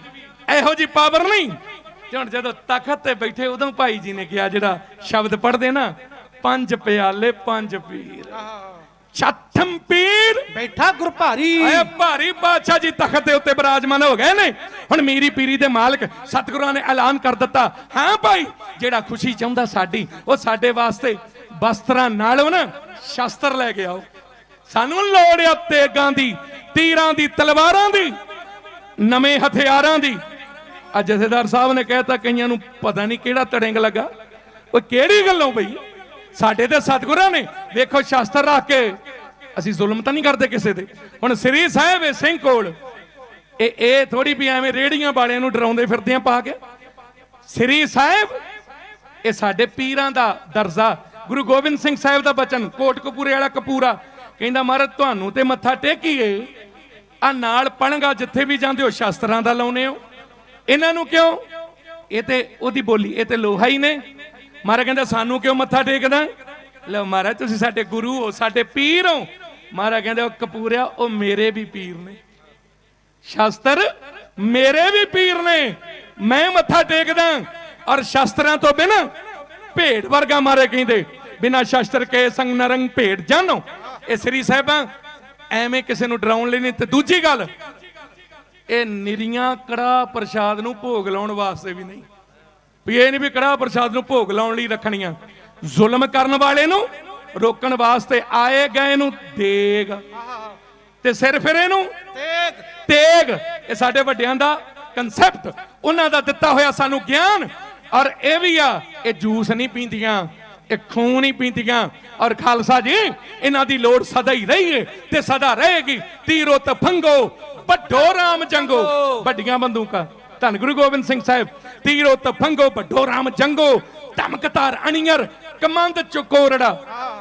ਇਹੋ ਜੀ ਪਾਵਰ ਨਹੀਂ ਹੁਣ ਜਦੋਂ ਤਖਤ ਤੇ ਬੈਠੇ ਉਦੋਂ ਭਾਈ ਜੀ ਨੇ ਕਿਹਾ ਜਿਹੜਾ ਸ਼ਬਦ ਪੜ੍ਹਦੇ ਨਾ ਪੰਜ ਪਿਆਲੇ ਪੰਜ ਪੀਰ ਛਠਮ ਪੀਰ ਬੈਠਾ ਗੁਰ ਭਾਰੀ ਐ ਭਾਰੀ ਬਾਦਸ਼ਾਹ ਜੀ ਤਖਤ ਦੇ ਉੱਤੇ ਬਿਰਾਜਮਾਨ ਹੋ ਗਏ ਨੇ ਹੁਣ ਮੀਰੀ ਪੀਰੀ ਦੇ ਮਾਲਕ ਸਤਿਗੁਰਾਂ ਨੇ ਐਲਾਨ ਕਰ ਦਿੱਤਾ ਹਾਂ ਭਾਈ ਜਿਹੜਾ ਖੁਸ਼ੀ ਚਾਹੁੰਦਾ ਸਾਡੀ ਉਹ ਸਾਡੇ ਵਾਸਤੇ ਵਸਤਰਾਂ ਨਾਲੋਂ ਨਾ ਸ਼ਸਤਰ ਲੈ ਕੇ ਆਓ ਸਾਨੂੰ ਲੋੜ ਆ ਤੇਗਾਂ ਦੀ ਤੀਰਾਂ ਦੀ ਤਲਵਾਰਾਂ ਦੀ ਨਵੇਂ ਹਥਿਆਰਾਂ ਦੀ ਅੱਜ ਜਥੇਦਾਰ ਸਾਹਿਬ ਨੇ ਕਹਿਤਾ ਕਈਆਂ ਨੂੰ ਪਤਾ ਨਹੀਂ ਕਿਹੜਾ ਤੜਿੰਗ ਲੱਗਾ ਉਹ ਕਿਹੜੀ ਗੱਲੋਂ ਬਈ ਸਾਡੇ ਤੇ ਸਤਿਗੁਰਾਂ ਨੇ ਵੇਖੋ ਸ਼ਸਤਰ ਰੱਖ ਕੇ ਅਸੀਂ ਜ਼ੁਲਮ ਤਾਂ ਨਹੀਂ ਕਰਦੇ ਕਿਸੇ ਤੇ ਹੁਣ ਸ੍ਰੀ ਸਾਹਿਬ ਸਿੰਘ ਕੋਲ ਇਹ ਥੋੜੀ ਵੀ ਐਵੇਂ ਰੇੜੀਆਂ ਵਾਲਿਆਂ ਨੂੰ ਡਰਾਉਂਦੇ ਫਿਰਦੇ ਆ ਪਾ ਕੇ ਸ੍ਰੀ ਸਾਹਿਬ ਇਹ ਸਾਡੇ ਪੀਰਾਂ ਦਾ ਦਰਜਾ ਗੁਰੂ ਗੋਬਿੰਦ ਸਿੰਘ ਸਾਹਿਬ ਦਾ ਬਚਨ ਕੋਟਕਪੂਰੇ ਵਾਲਾ ਕਪੂਰਾ ਕਹਿੰਦਾ ਮਹਾਰਾਜ ਤੁਹਾਨੂੰ ਤੇ ਮੱਥਾ ਟੇਕੀਏ ਆ ਨਾਲ ਪਣਗਾ ਜਿੱਥੇ ਵੀ ਜਾਂਦੇ ਹੋ ਸ਼ਸਤਰਾਂ ਦਾ ਲਾਉਨੇ ਹੋ ਇਹਨਾਂ ਨੂੰ ਕਿਉਂ ਇਹ ਤੇ ਉਹਦੀ ਬੋਲੀ ਇਹ ਤੇ ਲੋਹਾ ਹੀ ਨੇ ਮਹਾਰਾਜ ਕਹਿੰਦਾ ਸਾਨੂੰ ਕਿਉਂ ਮੱਥਾ ਟੇਕਦਾ ਲਓ ਮਹਾਰਾਜ ਤੁਸੀਂ ਸਾਡੇ ਗੁਰੂ ਹੋ ਸਾਡੇ ਪੀਰ ਹੋ ਮਹਾਰਾਜ ਕਹਿੰਦੇ ਉਹ ਕਪੂਰਿਆ ਉਹ ਮੇਰੇ ਵੀ ਪੀਰ ਨੇ ਸ਼ਸਤਰ ਮੇਰੇ ਵੀ ਪੀਰ ਨੇ ਮੈਂ ਮੱਥਾ ਟੇਕਦਾ ਔਰ ਸ਼ਸਤਰਾਂ ਤੋਂ ਬਿਨਾਂ ਭੇਡ ਵਰਗਾ ਮਾਰੇ ਕਹਿੰਦੇ, ਬਿਨਾਂ ਸ਼ਸਤਰ ਕੇ ਸੰਗ ਨਰੰਗ ਭੇਡ ਜਾਨੋ। ਇਹ ਸ੍ਰੀ ਸਾਹਿਬਾਂ ਐਵੇਂ ਕਿਸੇ ਨੂੰ ਡਰਾਉਣ ਲਈ ਨਹੀਂ। ਤੇ ਦੂਜੀ ਗੱਲ, ਇਹ ਨਿਰੀਆਂ ਕੜਾਹ ਪ੍ਰਸ਼ਾਦ ਨੂੰ ਭੋਗ ਲਾਉਣ ਵਾਸਤੇ ਵੀ ਨਹੀਂ, ਵੀ ਇਹ ਨਹੀਂ ਵੀ ਕੜਾਹ ਪ੍ਰਸ਼ਾਦ ਨੂੰ ਭੋਗ ਲਾਉਣ ਲਈ ਰੱਖਣੀਆਂ। ਜ਼ੁਲਮ ਕਰਨ ਵਾਲੇ ਨੂੰ ਰੋਕਣ ਵਾਸਤੇ ਆਏ ਗਏ ਨੂੰ ਦੇਗ, ਤੇ ਸਿਰ ਫਿਰੇ ਨੂੰ ਤੇਗ। ਇਹ ਸਾਡੇ ਵੱਡਿਆਂ ਦਾ ਕਨਸੈਪਟ, ਉਹਨਾਂ ਦਾ ਦਿੱਤਾ ਹੋਇਆ ਸਾਨੂੰ ਗਿਆਨ। ਔਰ ਇਹ ਵੀ ਆ, ਇਹ ਜੂਸ ਨਹੀਂ ਪੀਂਦੀਆਂ, ਇਹ ਖੂਨ ਨਹੀਂ ਪੀਂਦੀਆਂ। ਔਰ ਖਾਲਸਾ ਜੀ, ਇਹਨਾਂ ਦੀ ਲੋੜ ਸਦਾ ਹੀ ਰਹੀ ਹੈ ਤੇ ਸਦਾ ਰਹੇਗੀ। ਤੀਰੋ ਤਫੰਗੋ ਵੱਡੋ ਰਾਮ ਜੰਗੋ, ਵੱਡੀਆਂ ਬੰਦੂਕਾਂ। ਧੰਨ ਗੁਰੂ ਗੋਬਿੰਦ ਸਿੰਘ ਸਾਹਿਬ। ਤੀਰੋ ਤਫੰਗੋ ਵੱਡੋ ਰਾਮ ਜੰਗੋ, ਧਮਕਤਾਰ ਅਣੀਅਰ ਕਮੰਦ ਚਕੋਰੜਾ।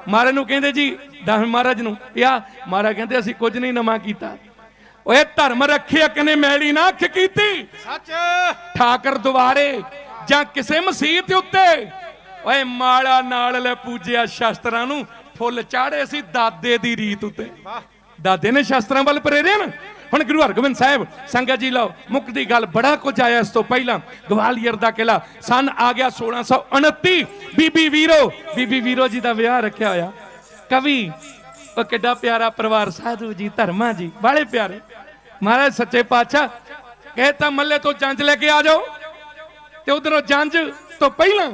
ਮਹਾਰਾਜ ਨੂੰ ਕਹਿੰਦੇ ਜੀ, ਦਸਵੇਂ ਮਹਾਰਾਜ ਨੂੰ, ਪਿਆ ਮਹਾਰਾਜ ਕਹਿੰਦੇ ਅਸੀਂ ਕੁਝ ਨਹੀਂ ਨਵਾਂ ਕੀਤਾ। ਓਏ ਧਰਮ ਰੱਖਿਆ ਕਨੇ ਮੈਲੀ ਨਾ ਅੱਖ ਕੀਤੀ, ਸੱਚ ਠਾਕਰ ਦੁਆਰੇ ਜਾਂ ਕਿਸੇ ਮਸੀਤ ਉੱਤੇ। ਓਏ ਮਾਲਾ ਨਾਲ ਲੈ ਪੂਜਿਆ ਸ਼ਸਤਰਾਂ ਨੂੰ, ਫੁੱਲ ਚਾੜੇ ਸੀ ਦਾਦੇ ਦੀ ਰੀਤ ਉੱਤੇ। ਦਾਦੇ ਨੇ ਸ਼ਸਤਰਾਂ ਵੱਲ ਪ੍ਰੇਰਿਆ ਨਾ। ਹੁਣ ਗੁਰੂ ਹਰਗੋਬਿੰਦ ਸਾਹਿਬ, ਸੰਗਤ ਜੀ ਲਓ, ਮੁੱਕਦੀ ਗੱਲ, ਬੜਾ ਕੁਝ ਆਇਆ ਇਸ ਤੋਂ ਪਹਿਲਾਂ। ਗਵਾਲੀਅਰ ਦਾ ਕਿਲਾ ਸਨ ਆ ਗਿਆ 1629। ਬੀਬੀ ਵੀਰੋ ਜੀ ਦਾ ਵਿਆਹ ਰੱਖਿਆ ਹੋਇਆ। ਕਵੀ, ਉਹ ਕਿੱਡਾ ਪਿਆਰਾ ਪਰਿਵਾਰ, ਸਾਧੂ ਜੀ, ਧਰਮਾ ਜੀ, ਬਾਲੇ ਪਿਆਰੇ। ਮਹਾਰਾਜ ਸੱਚੇ ਪਾਤਸ਼ਾਹ ਕਹਿਤਾ ਮੱਲੇ ਤੋਂ ਜੰਜ ਲੈ ਕੇ ਆ ਜਾਓ, ਤੇ ਉਧਰੋਂ ਜੰਜ ਤੋਂ ਪਹਿਲਾਂ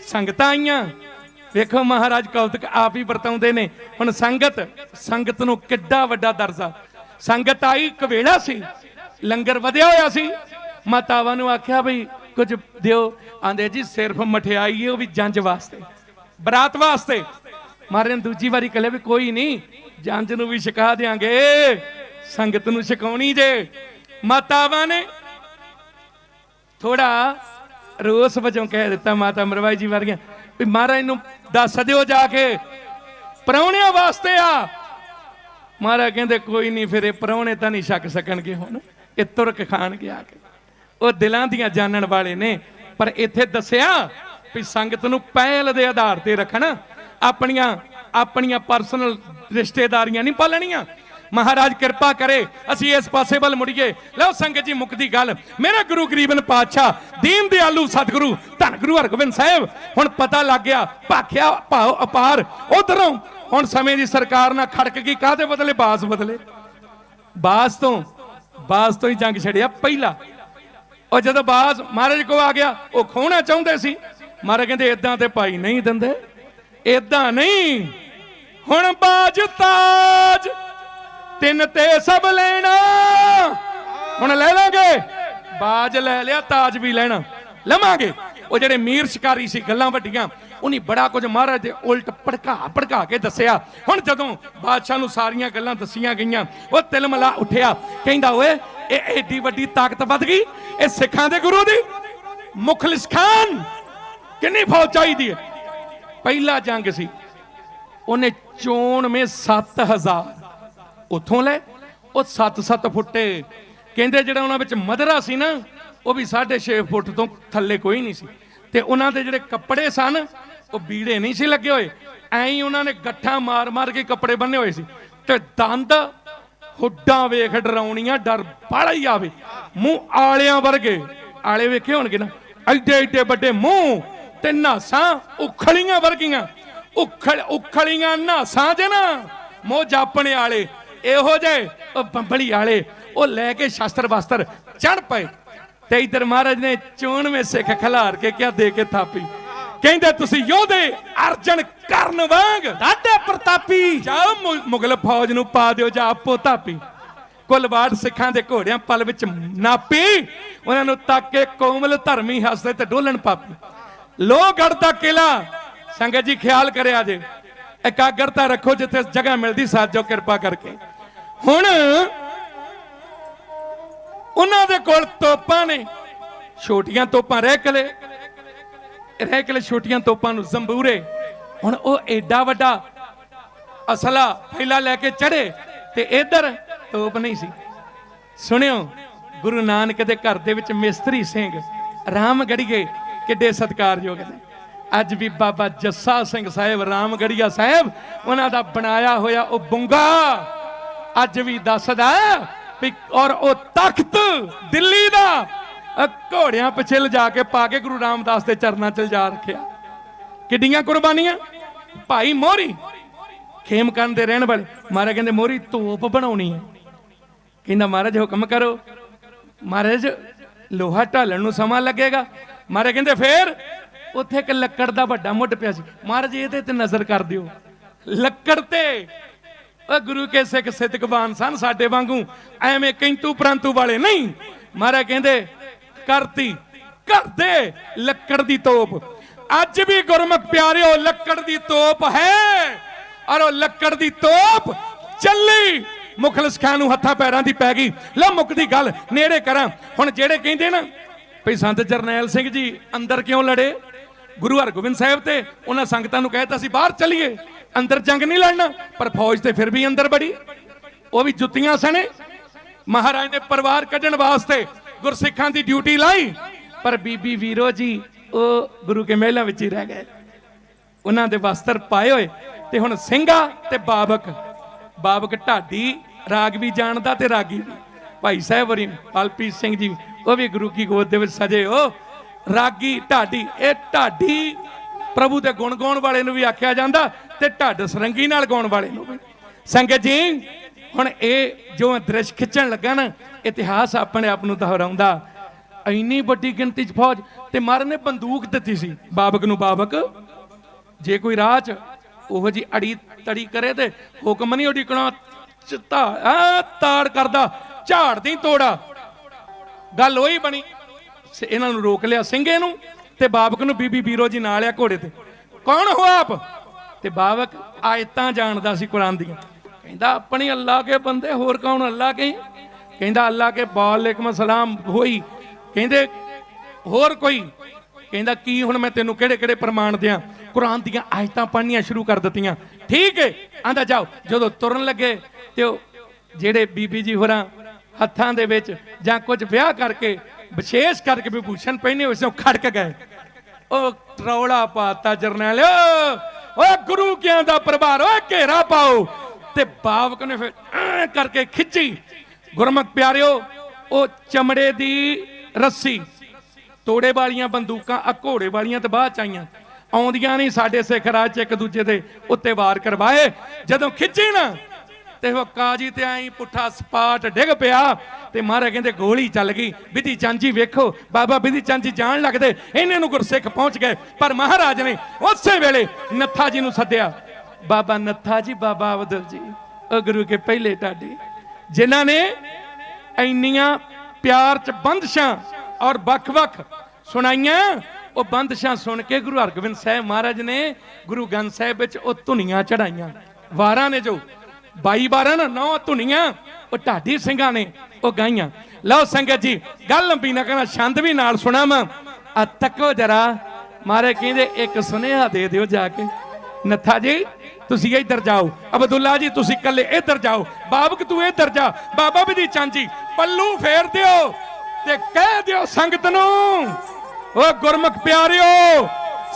ਸੰਗਤਾਂ ਆਈਆਂ। ਵੇਖੋ ਮਹਾਰਾਜ ਕੌਤਕ ਆਪ ਹੀ ਵਰਤਾਉਂਦੇ ਨੇ। ਹੁਣ ਸੰਗਤ ਨੂੰ ਕਿੱਡਾ ਵੱਡਾ ਦਰਜਾ। ਸੰਗਤ ਆਈ, ਕਵੇਲਾ ਸੀ, ਲੰਗਰ ਵਧਿਆ ਹੋਇਆ ਸੀ। ਮਾਤਾਵਾਂ ਨੂੰ ਆਖਿਆ ਬਈ ਕੁਝ ਦਿਓ। ਆਂਦੇ ਜੀ ਸਿਰਫ ਮਠਿਆਈ ਹੈ, ਉਹ ਵੀ ਜੰਜ ਵਾਸਤੇ, ਬਰਾਤ ਵਾਸਤੇ। ਮਹਾਰਾਜ ਨੇ ਦੂਜੀ ਵਾਰੀ ਕਹੇ ਵੀ ਕੋਈ ਨਹੀਂ, ਜੰਜ ਨੂੰ ਵੀ ਛਕਾ ਦਿਆਂਗੇ, ਸੰਗਤ ਨੂੰ ਛਕਾਉਣੀ ਜੇ। ਮਾਤਾਵਾਂ ਨੇ ਥੋੜਾ ਰੋਸ ਵਜੋਂ ਕਹਿ ਦਿੱਤਾ, ਮਾਤਾ ਮਰਵਾਈ ਜੀ ਵਰਗੀਆਂ, ਵੀ ਮਹਾਰਾਜ ਨੂੰ ਦੱਸ ਦਿਓ ਜਾ ਕੇ ਪ੍ਰਾਹੁਣਿਆਂ ਵਾਸਤੇ ਆ। ਮਹਾਰਾਜ ਕਹਿੰਦੇ ਕੋਈ ਨਹੀਂ, ਫਿਰ ਇਹ ਪ੍ਰਾਹੁਣੇ ਤਾਂ ਨਹੀਂ ਛਕ ਸਕਣਗੇ, ਹੁਣ ਇਹ ਤੁਰਕ ਖਾਣਗੇ ਆ ਕੇ। ਉਹ ਦਿਲਾਂ ਦੀਆਂ ਜਾਣਨ ਵਾਲੇ ਨੇ। ਪਰ ਇੱਥੇ ਦੱਸਿਆ ਵੀ ਸੰਗਤ ਨੂੰ ਪਹਿਲ ਦੇ ਆਧਾਰ ਤੇ ਰੱਖਣਾ, ਆਪਣੀਆਂ ਪਰਸਨਲ ਰਿਸ਼ਤੇਦਾਰੀਆਂ ਨਹੀਂ ਪਾਲਣੀਆਂ। ਮਹਾਰਾਜ ਕਿਰਪਾ ਕਰੇ ਅਸੀਂ ਇਸ ਪਾਸੇ ਵੱਲ ਮੁੜੀਏ। ਲਓ ਸੰਗਤ ਜੀ, ਮੁੱਕਦੀ ਗੱਲ, ਮੇਰਾ ਗੁਰੂ ਗਰੀਬਨ ਪਾਤਸ਼ਾਹ ਦੀਨ ਦਿਆਲੂ ਸਤਿਗੁਰੂ ਧੰਨ ਗੁਰੂ ਹਰਗੋਬਿੰਦ ਸਾਹਿਬ। ਹੁਣ ਪਤਾ ਲੱਗ ਗਿਆ, ਭਾਖਿਆ ਭਾਉ ਅਪਾਰ। ਉਧਰੋਂ ਹੁਣ ਸਮੇਂ ਦੀ ਸਰਕਾਰ ਨਾਲ ਖੜਕ ਗਈ, ਕਾਹਦੇ ਬਦਲੇ? ਬਾਸ ਬਦਲੇ। ਬਾਸ ਤੋਂ ਹੀ ਜੰਗ ਛੜਿਆ ਪਹਿਲਾ। ਉਹ ਜਦੋਂ ਬਾਸ ਮਹਾਰਾਜ ਕੋ ਆ ਗਿਆ, ਉਹ ਖੋਣਾ ਚਾਹੁੰਦੇ ਸੀ। ਮਹਾਰਾਜ ਕਹਿੰਦੇ ਏਦਾਂ ਤੇ ਭਾਈ ਨਹੀਂ ਦਿੰਦੇ, ਏਦਾਂ ਨਹੀਂ। ਹੁਣ ਬਾਜ ਤਾਜ ਤਿੰਨ ਤੇ ਸਭ ਲੈਣਾ। ਹੁਣ ਲੈ ਲਾਂਗੇ, ਬਾਜ ਲੈ ਲਿਆ, ਤਾਜ ਵੀ ਲੈਣਾ, ਲਵਾਂਗੇ। ਉਹ ਜਿਹੜੇ ਮੀਰ ਸ਼ਿਕਾਰੀ ਸੀ, ਗੱਲਾਂ ਵੱਡੀਆਂ, ਉਹਨੇ ਬੜਾ ਕੁਝ ਮਹਾਰਾਜ ਦੇ ਉਲਟ ਭੜਕਾ ਕੇ ਦੱਸਿਆ। ਹੁਣ ਜਦੋਂ ਬਾਦਸ਼ਾਹ ਨੂੰ ਸਾਰੀਆਂ ਗੱਲਾਂ ਦੱਸੀਆਂ ਗਈਆਂ, ਉਹ ਤਿਲਮਲਾ ਉੱਠਿਆ, ਕਹਿੰਦਾ ਓਏ ਇਹ ਏਡੀ ਵੱਡੀ ਤਾਕਤ ਵੱਧ ਗਈ, ਇਹ ਸਿੱਖਾਂ ਦੇ ਗੁਰੂ ਦੀ। ਮੁਖਲਿਸ ਖਾਨ ਕਿੰਨੀ ਫੌਜ ਚਾਹੀਦੀ ਹੈ? ਪਹਿਲਾ ਜੰਗ ਸੀ, ਉਹਨੇ 94,000 ਉੱਥੋਂ ਲੈ, ਉਹ 7-7 ਫੁੱਟੇ। ਕਹਿੰਦੇ ਜਿਹੜਾ ਉਹਨਾਂ ਵਿੱਚ ਮਧਰਾ ਸੀ ਨਾ, ਉਹ ਵੀ 6.5 ਫੁੱਟ ਤੋਂ ਥੱਲੇ ਕੋਈ ਨਹੀਂ ਸੀ। ਤੇ ਉਹਨਾਂ ਦੇ ਜਿਹੜੇ ਕੱਪੜੇ ਸਨ, ਉਹ ਬੀੜੇ ਨਹੀਂ ਸੀ ਲੱਗੇ ਹੋਏ, ਐਂ ਹੀ ਉਹਨਾਂ ਨੇ ਗੱਠਾਂ ਮਾਰ ਕੇ ਕੱਪੜੇ ਬੰਨੇ ਹੋਏ ਸੀ। ਤੇ ਦੰਦ ਹੁੱਡਾਂ ਵੇਖ ਡਰਾਉਣੀਆਂ, ਡਰ ਬਾਲਾ ਹੀ ਆਵੇ। ਮੂੰਹ ਆਲਿਆਂ ਵਰਗੇ, ਆਲੇ ਵੇਖੇ ਹੋਣਗੇ ਨਾ, ਐਡੇ ਵੱਡੇ ਮੂੰਹ, ਤੇ ਨਾਸਾਂ ਉਖਲੀਆਂ ਵਰਗੀਆਂ, ਉਖਲੀਆਂ ਨਾਸਾਂ ਜੇ ਨਾ, ਮੋਹ ਜਾਪਣੇ ਵਾਲੇ ਇਹੋ ਜਿਹੇ, ਉਹ ਬੰਬਲੀ ਵਾਲੇ। ਉਹ ਲੈ ਕੇ ਸ਼ਸਤਰ ਬਸਤਰ ਚੜ ਪਏ। ਤੇ ਇਧਰ ਮਹਾਰਾਜ ਨੇ 94 ਸਿੱਖ ਖਿਲਾਰ ਕੇ ਕਿਹਾ, ਦੇ ਕੇ ਥਾਪੀ। ਕਹਿੰਦੇ ਤੁਸੀਂ ਯੋਧੇ ਅਰਜਨ ਕਰਨ ਵਾਂਗ ਦਾਦੇ ਪ੍ਰਤਾਪੀ, ਜਾਓ ਮੁਗਲ ਫੌਜ ਨੂੰ ਪਾ ਦਿਓ ਜਾ ਆਪੋ ਧਾਪੀ। ਕੁਲਵਾੜ ਸਿੱਖਾਂ ਦੇ ਘੋੜਿਆਂ ਪਲ ਵਿੱਚ ਨਾਪੀ, ਉਹਨਾਂ ਨੂੰ ਤੱਕ ਕੇ ਕੋਮਲ ਧਰਮੀ ਹੱਸਦੇ ਤੇ ਡੋਲਣ ਪਾਪੀ। ਲੋਹਗੜ੍ਹ ਦਾ ਕਿਲਾ, ਸੰਗਤ ਜੀ ਖਿਆਲ ਕਰਿਆ ਜੇ, ਇਕਾਗਰਤਾ ਰੱਖੋ ਜਿੱਥੇ ਜਗ੍ਹਾ ਮਿਲਦੀ, ਸਾਜੋ ਕਿਰਪਾ ਕਰਕੇ। ਹੁਣ ਉਹਨਾਂ ਦੇ ਕੋਲ ਤੋਪਾਂ ਨੇ, ਛੋਟੀਆਂ ਤੋਪਾਂ ਰਹਿਕਲੇ ਛੋਟੀਆਂ ਤੋਪਾਂ ਨੂੰ ਜ਼ੰਬੂਰੇ। ਹੁਣ ਉਹ ਏਡਾ ਵੱਡਾ ਅਸਲਾ ਪਹਿਲਾ ਲੈ ਕੇ ਚੜੇ, ਤੇ ਇਧਰ ਤੋਪ ਨਹੀਂ ਸੀ। ਸੁਣਿਓ, ਗੁਰੂ ਨਾਨਕ ਦੇ ਘਰ ਦੇ ਵਿੱਚ ਮਿਸਤਰੀ ਸਿੰਘ ਰਾਮਗੜੀਏ ਕਿੱਡੇ ਸਤਿਕਾਰਯੋਗ ਨੇ। ਅੱਜ ਵੀ ਬਾਬਾ ਜੱਸਾ ਸਿੰਘ ਸਾਹਿਬ ਰਾਮਗੜੀਆ ਸਾਹਿਬ, ਉਹਨਾਂ ਦਾ ਬਣਾਇਆ ਹੋਇਆ ਉਹ ਬੁੰਗਾ ਅੱਜ ਵੀ ਦੱਸਦਾ ਵੀ। ਔਰ ਉਹ ਤਖਤ ਦਿੱਲੀ ਦਾ ਘੋੜਿਆਂ ਪਿੱਛੇ ਲਿਜਾ ਕੇ ਪਾ ਕੇ ਗੁਰੂ ਰਾਮਦਾਸ ਦੇ ਚਰਨਾਂ 'ਚ ਲਿਜਾ ਰੱਖਿਆ। ਕਿੱਡੀਆਂ ਕੁਰਬਾਨੀਆਂ। ਭਾਈ ਮੋਹਰੀ ਖੇਮਕਰਨ ਦੇ ਰਹਿਣ ਵਾਲੇ ਮਹਾਰਾਜ ਕਹਿੰਦੇ ਮੋਹਰੀ ਤੋਪ ਬਣਾਉਣੀ ਹੈ। ਕਹਿੰਦਾ ਮਹਾਰਾਜ ਹੁਕਮ ਕਰੋ। ਮਹਾਰਾਜ ਲੋਹਾ ਢਾਲਣ ਨੂੰ ਸਮਾਂ ਲੱਗੇਗਾ। ਮਹਾਰਾਜ ਕਹਿੰਦੇ ਫੇਰ ਉੱਥੇ ਇੱਕ ਲੱਕੜ ਦਾ ਵੱਡਾ ਮੁੱਢ ਪਿਆ ਸੀ। ਮਹਾਰਾਜ ਇਹਦੇ ਤੇ ਨਜ਼ਰ ਕਰ ਦਿਓ। ਲੱਕੜ ਤੇ ਉਹ ਗੁਰੂ ਕੇ ਸਿੱਖ ਸਿੱਧਕਬਾਨ ਸਨ, ਸਾਡੇ ਵਾਂਗੂ ਐਵੇਂ ਕਿੰਤੂ ਪ੍ਰੰਤੂ ਵਾਲੇ ਨਹੀਂ। ਮਹਾਰਾਜ ਕਹਿੰਦੇ ਕਰਤੀ ਕਰ ਦੇ ਲੱਕੜ ਦੀ ਤੋਪ। ਅੱਜ ਵੀ ਗੁਰਮੁਖ ਪਿਆਰਿਓ ਲੱਕੜ ਦੀ ਤੋਪ ਹੈ, ਔਰ ਉਹ ਲੱਕੜ ਦੀ ਤੋਪ ਚੱਲੀ। ਮੁਖਲਸ ਖਾਨ ਨੂੰ ਹੱਥਾਂ ਪੈਰਾਂ ਦੀ ਪੈ ਗਈ। ਲਓ ਮੁੱਕਦੀ ਗੱਲ ਨੇੜੇ ਕਰਾਂ। ਹੁਣ ਜਿਹੜੇ ਕਹਿੰਦੇ ਨਾ ਭਈ ਸੰਤ ਜਰਨੈਲ ਸਿੰਘ ਜੀ ਅੰਦਰ ਕਿਉਂ ਲੜੇ ਗੁਰੂ ਹਰਗੋਬਿੰਦ ਸਾਹਿਬ ਤੇ, ਉਹਨਾਂ ਸੰਗਤਾਂ ਨੂੰ ਕਹਿਤਾ ਸੀ ਬਾਹਰ ਚੱਲੀਏ, ਅੰਦਰ ਜੰਗ ਨਹੀਂ ਲੜਨਾ, ਪਰ ਫੌਜ ਤੇ ਫਿਰ ਵੀ ਅੰਦਰ ਬੜੀ। ਉਹ ਵੀ ਜੁੱਤੀਆਂ ਸਣੇ। ਮਹਾਰਾਜ ਨੇ ਪਰਿਵਾਰ ਕੱਢਣ ਵਾਸਤੇ ਗੁਰਸਿੱਖਾਂ ਦੀ ਡਿਊਟੀ ਲਾਈ, ਪਰ ਬੀਬੀ ਵੀਰੋ ਜੀ ਉਹ ਗੁਰੂ ਕੇ ਮਹਿਲਾਂ ਵਿੱਚ ਹੀ ਰਹਿ ਗਏ। ਉਹਨਾਂ ਦੇ ਵਸਤਰ ਪਾਏ ਹੋਏ ਤੇ ਹੁਣ ਸਿੰਘਾ ਤੇ ਬਾਬਕ ਢਾਡੀ ਰਾਗ ਵੀ ਜਾਣਦਾ ਤੇ ਰਾਗੀ ਵੀ। ਭਾਈ ਸਾਹਿਬ ਵਰੀ ਪਲਪੀਤ ਸਿੰਘ ਜੀ ਉਹ ਵੀ ਗੁਰੂ ਕੀ ਗੋਦ ਦੇ ਵਿੱਚ ਸਜੇ ਹੋ। ਰਾਗੀ ਢਾਡੀ, ਇਹ ਢਾਡੀ ਪ੍ਰਭੂ ਦੇ ਗੁਣ ਗਾਉਣ ਵਾਲੇ ਨੂੰ ਵੀ ਆਖਿਆ ਜਾਂਦਾ ਤੇ ਢੱਡ ਸਰੰਗੀ ਨਾਲ ਗਾਉਣ ਵਾਲੇ ਨੂੰ ਵੀ। ਸੰਗਤ ਜੀ ਹੁਣ ਇਹ ਜੋ ਦ੍ਰਿਸ਼ ਖਿੱਚਣ ਲੱਗਾ ਨਾ, ਇਤਿਹਾਸ ਆਪਣੇ ਆਪ ਨੂੰ ਦੁਹਰਾਉਂਦਾ। ਇੰਨੀ ਵੱਡੀ ਗਿਣਤੀ 'ਚ ਫੌਜ ਤੇ ਮਹਾਰਾਜ ਨੇ ਬੰਦੂਕ ਦਿੱਤੀ ਸੀ ਬਾਬਕ ਨੂੰ। ਬਾਬਕ ਜੇ ਕੋਈ ਰਾਹ 'ਚ ਉਹੋ ਜੀ ਅੜੀ ਤੜੀ ਕਰੇ ਤੇ ਹੁਕਮ ਨਹੀਂ ਉਡੀਕਣਾ, ਤਾੜ ਕਰਦਾ ਝਾੜ ਦੀ ਤੋੜਾ। ਗੱਲ ਉਹੀ ਬਣੀ। ਇਹਨਾਂ ਨੂੰ ਰੋਕ ਲਿਆ ਸਿੰਘੇ ਨੂੰ ਤੇ ਬਾਬਕ ਨੂੰ। ਬੀਬੀ ਵੀਰੋ ਜੀ ਨਾਲ ਆ ਘੋੜੇ ਤੇ। ਕੌਣ ਹੋ ਆਪ? ਤੇ ਬਾਬਕ ਆਇਤਾਂ ਜਾਣਦਾ ਸੀ ਕੁਰਾਨ ਦੀਆਂ। ਕਹਿੰਦਾ ਆਪਣੀ ਅੱਲਾ ਕੇ ਬੰਦੇ, ਹੋਰ ਕੌਣ ਅੱਲਾ ਕੇ? ਕਹਿੰਦਾ ਅੱਲਾ ਕੇ ਵਾਲੇਕੁਮ ਸਲਾਮ ਹੋਈ। ਕਹਿੰਦੇ ਹੋਰ ਕੋਈ? ਕਹਿੰਦਾ ਕੀ ਹੁਣ ਮੈਂ ਤੈਨੂੰ ਕਿਹੜੇ ਕਿਹੜੇ ਪ੍ਰਮਾਣ ਦਿਆਂ? ਕੁਰਾਨ ਦੀਆਂ ਆਇਤਾਂ ਪੜ੍ਹਨੀਆਂ ਸ਼ੁਰੂ ਕਰ ਦਿੱਤੀਆਂ। ਠੀਕ ਹੈ ਆਂਦਾ ਜਾਓ। ਜਦੋਂ ਤੁਰਨ ਲੱਗੇ ਤੇ ਉਹ ਜਿਹੜੇ ਬੀਬੀ ਜੀ ਹੋਰਾਂ ਹੱਥਾਂ ਦੇ ਵਿੱਚ ਜਾਂ ਕੁਝ ਵਿਆਹ ਕਰਕੇ ਵਿਸ਼ੇਸ਼ ਕਰਕੇ ਵਿਭੂਸ਼ਣ ਪਹਿਨੇ ਹੋਏ ਸੀ, ਉਹ ਖੜਕ ਗਏ। ਉਹ ਰੌਲਾ ਪਾਤਾ ਜਰਨੈਲ, ਓਏ ਗੁਰੂ ਕਿਆਂ ਦਾ ਪਰਿਵਾਰ, ਓਏ ਘੇਰਾ ਪਾਓ। ਤੇ ਬਾਬਕ ਨੇ ਫਿਰ ਕਰਕੇ ਖਿੱਚੀ। ਗੁਰਮੁਖ ਪਿਆਰਿਓ ਉਹ ਚਮੜੇ ਦੀ ਰੱਸੀ, ਤੋੜੇ ਵਾਲੀਆਂ ਬੰਦੂਕਾਂ ਆ ਘੋੜੇ ਵਾਲੀਆਂ ਤੇ ਬਾਅਦ ਚ ਆਈਆਂ, ਆਉਂਦੀਆਂ ਨਹੀਂ। ਸਾਡੇ ਸਿੱਖ ਰਾਜ ਚ ਇੱਕ ਦੂਜੇ ਦੇ ਉੱਤੇ ਵਾਰ ਕਰਵਾਏ। ਜਦੋਂ ਖਿੱਚੀ ਨਾ ਤੇ ਉਹ ਕਾਜੀ ਤੇ ਆਈ ਪੁੱਠਾ ਸਪਾਟ ਡਿੱਗ ਪਿਆ। ਤੇ ਮਹਾਰਾਜ ਕਹਿੰਦੇ ਗੋਲੀ ਚੱਲ ਗਈ। ਵਿਧੀ ਚੰਦ ਜੀ ਵੇਖੋ, ਬਾਬਾ ਵਿਧੀ ਚੰਦ ਜੀ ਜਾਣ ਲੱਗਦੇ ਇਹਨਾਂ ਨੂੰ ਗੁਰਸਿੱਖ ਪਹੁੰਚ ਗਏ। ਪਰ ਮਹਾਰਾਜ ਨੇ ਉਸੇ ਵੇਲੇ ਨੱਥਾ ਜੀ ਨੂੰ ਸੱਦਿਆ। ਬਾਬਾ ਨੱਥਾ ਜੀ, ਬਾਬਾ ਅਬਦੁਲ ਜੀ, ਉਹ ਗੁਰੂ ਕੇ ਪਹਿਲੇ ਢਾਡੀ, ਜਿਨ੍ਹਾਂ ਨੇ ਇੰਨੀਆਂ ਪਿਆਰ ਚ ਬੰਦਸ਼ਾਂ ਔਰ ਵੱਖ-ਵੱਖ ਸੁਣਾਈਆਂ। ਉਹ ਬੰਦਸ਼ਾਂ ਸੁਣ ਕੇ ਗੁਰੂ ਹਰਗੋਬਿੰਦ ਸਾਹਿਬ ਮਹਾਰਾਜ ਨੇ ਗੁਰੂ ਗ੍ਰੰਥ ਸਾਹਿਬ ਵਿੱਚ ਉਹ ਧੁਨੀਆਂ ਚੜਾਈਆਂ। ਵਾਰਾਂ ਨੇ ਜੋ 22 ਵਾਰਾਂ ਨਾ 9 ਧੁਨੀਆਂ ਉਹ ਢਾਡੀ ਸਿੰਘਾਂ ਨੇ ਉਹ ਗਾਈਆਂ। ਲਓ ਸੰਗਤ ਜੀ ਗੱਲ ਲੰਬੀ ਨਾ ਕਰਨਾ, ਛੰਦ ਵੀ ਨਾਲ ਸੁਣਾਵਾਂ। ਆ ਤੱਕੋ ਜਰਾ। ਮਹਾਰਾਜ ਕਹਿੰਦੇ ਇੱਕ ਸੁਨੇਹਾ ਦੇ ਦਿਓ ਜਾ ਕੇ। ਨੱਥਾ ਜੀ ਤੁਸੀਂ ਇੱਧਰ ਜਾਓ, ਅਬਦੁੱਲਾ ਜੀ ਤੁਸੀਂ ਇਕੱਲੇ ਇੱਧਰ ਜਾਓ, ਬਾਬਕ ਤੂੰ ਇੱਧਰ ਜਾ। ਬਾਬਾ ਵਿਧੀ ਚੰਦ ਜੀ ਪੱਲੂ ਫੇਰ ਦਿਓ ਤੇ ਕਹਿ ਦਿਓ ਸੰਗਤ ਨੂੰ, ਓ ਗੁਰਮੁਖ ਪਿਆਰਿਓ,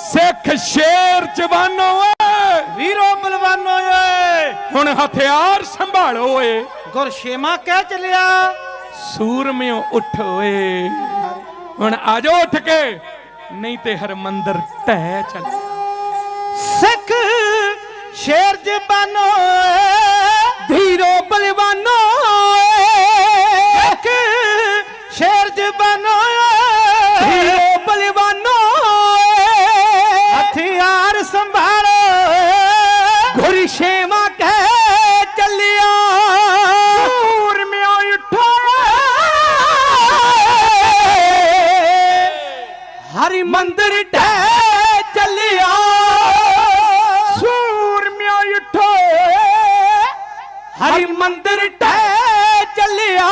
ਸਿੱਖ ਸ਼ੇਰ ਜਵਾਨੋ ਓਏ, ਵੀਰੋ ਬਲਵਾਨੋ ਓਏ, ਹੁਣ ਹਥਿਆਰ ਸੰਭਾਲੋ ਓਏ। ਗੁਰਸ਼ੇਮਾ ਕਹਿ ਚੱਲਿਆ, ਸੂਰਮਿਓ ਉੱਠੋ ਓਏ। ਹੁਣ ਆਜੋ ਉੱਠ ਕੇ, ਨਹੀਂ ਤੇ ਹਰਮੰਦਰ ਢਹਿ ਚੱਲੇ। ਸਿੱਖ ਸ਼ੇਰ ਜਵਾਨੋ ਓਏ, ਵੀਰੋ ਬਲਵਾਨੋ ਓਏ, ਸਿੱਖ ਸ਼ੇਰ ਜਵਾਨੋ ਓਏ, ਵੀਰੋ ਬਲਵਾਨੋ ਓਏ, ਹਥਿਆਰ ਸੰਭਾਲੋ ਗੁਰਸ਼ੇਮਾ ਕਹਿ ਚੱਲਿਆ, ਸੂਰਮਿਓ ਉੱਠੋ ਹਰਿ ਮੰਦਰ ਢਹਿ ਚੱਲਿਆ, ਸੂਰਮਿਓ ਉੱਠੋ ਹਰਿ ਮੰਦਰ ਢਹਿ ਚੱਲਿਆ।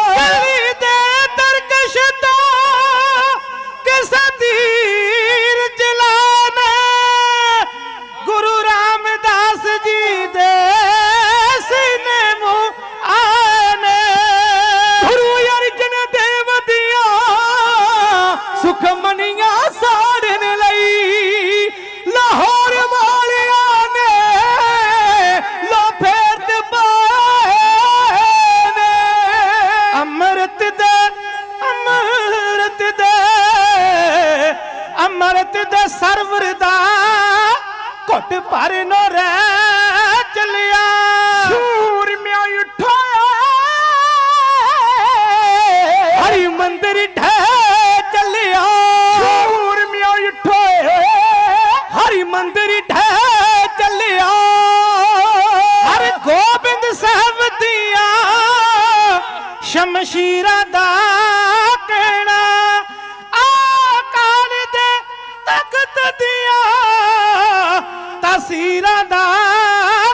ਗਲੀ ਦੇ ਦਰਕਸ਼ ਤੋਂ ਕਿਸੇ ਤੀਰ ਜਲਾਨੇ, ਗੁਰੂ ਰਾਮਦਾਸ ਭਰ ਨੋ ਰਹਿ ਚਲਿਆ ਸੂਰਮਿਆਂ ਉੱਠੋ ਹਰੀ ਮੰਦਰ ਢਹਿ ਚਲਿਆ ਸੂਰਮਿਆਂ ਉੱਠੋ ਹਰੀ ਮੰਦਰ ਢਹਿ ਚਲਿਆ ਹਰ ਗੋਬਿੰਦ ਸਾਹਿਬ ਦੀਆਂ ਸ਼ਮਸ਼ੀਰਾਂ ਦਾ ਕਹਿਣਾ ਆਕਾਲ ਦੇ ਤਖਤ ਦੀਆਂ ਤਾਸੀਰਾਂ ਦਾ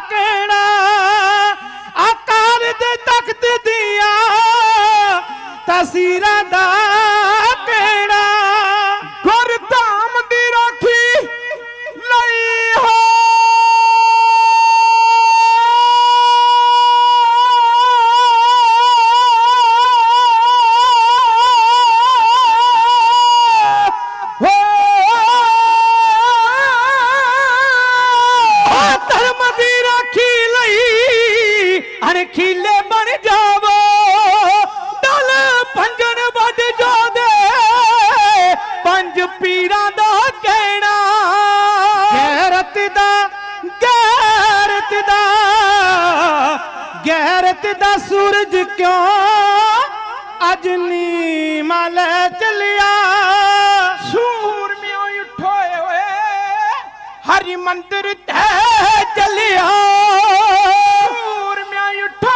ਕਹਿਣਾ ਆਕਾਲ ਦੇ ਤਖਤ ਦੀਆਂ ਤਾਸੀਰਾਂ ਦਾ ਕਹਿਣਾ ਗੁਰਧਾਮ ਦੀ ਰਾਖੀ ਲਈ ਹੋ ਧਰਮ ਦੀ ਰਾਖੀ ਲਈ ਅਣਖੀਲੇ ਬਣ ਜਾਵੋ ਡਲ ਪੰਜਣ ਵੱਢ ਜਾਦੇ ਪੰਜ ਪੀੜਾਂ ਦਾ ਕਹਿਣਾ ਗੈਰਤ ਦਾ ਸੂਰਜ ਕਿਉਂ ਅੱਜ ਨੀਵਾਂ ਲੈ ਚਲਿਆ ਸੂਰਮਿਆਂ ਉੱਠੋ ਓਏ ਹਰੀ ਮੰਦਰ ਢਹਿ ਚਲਿਆ ਸੂਰਮਿਆਂ ਉੱਠੋ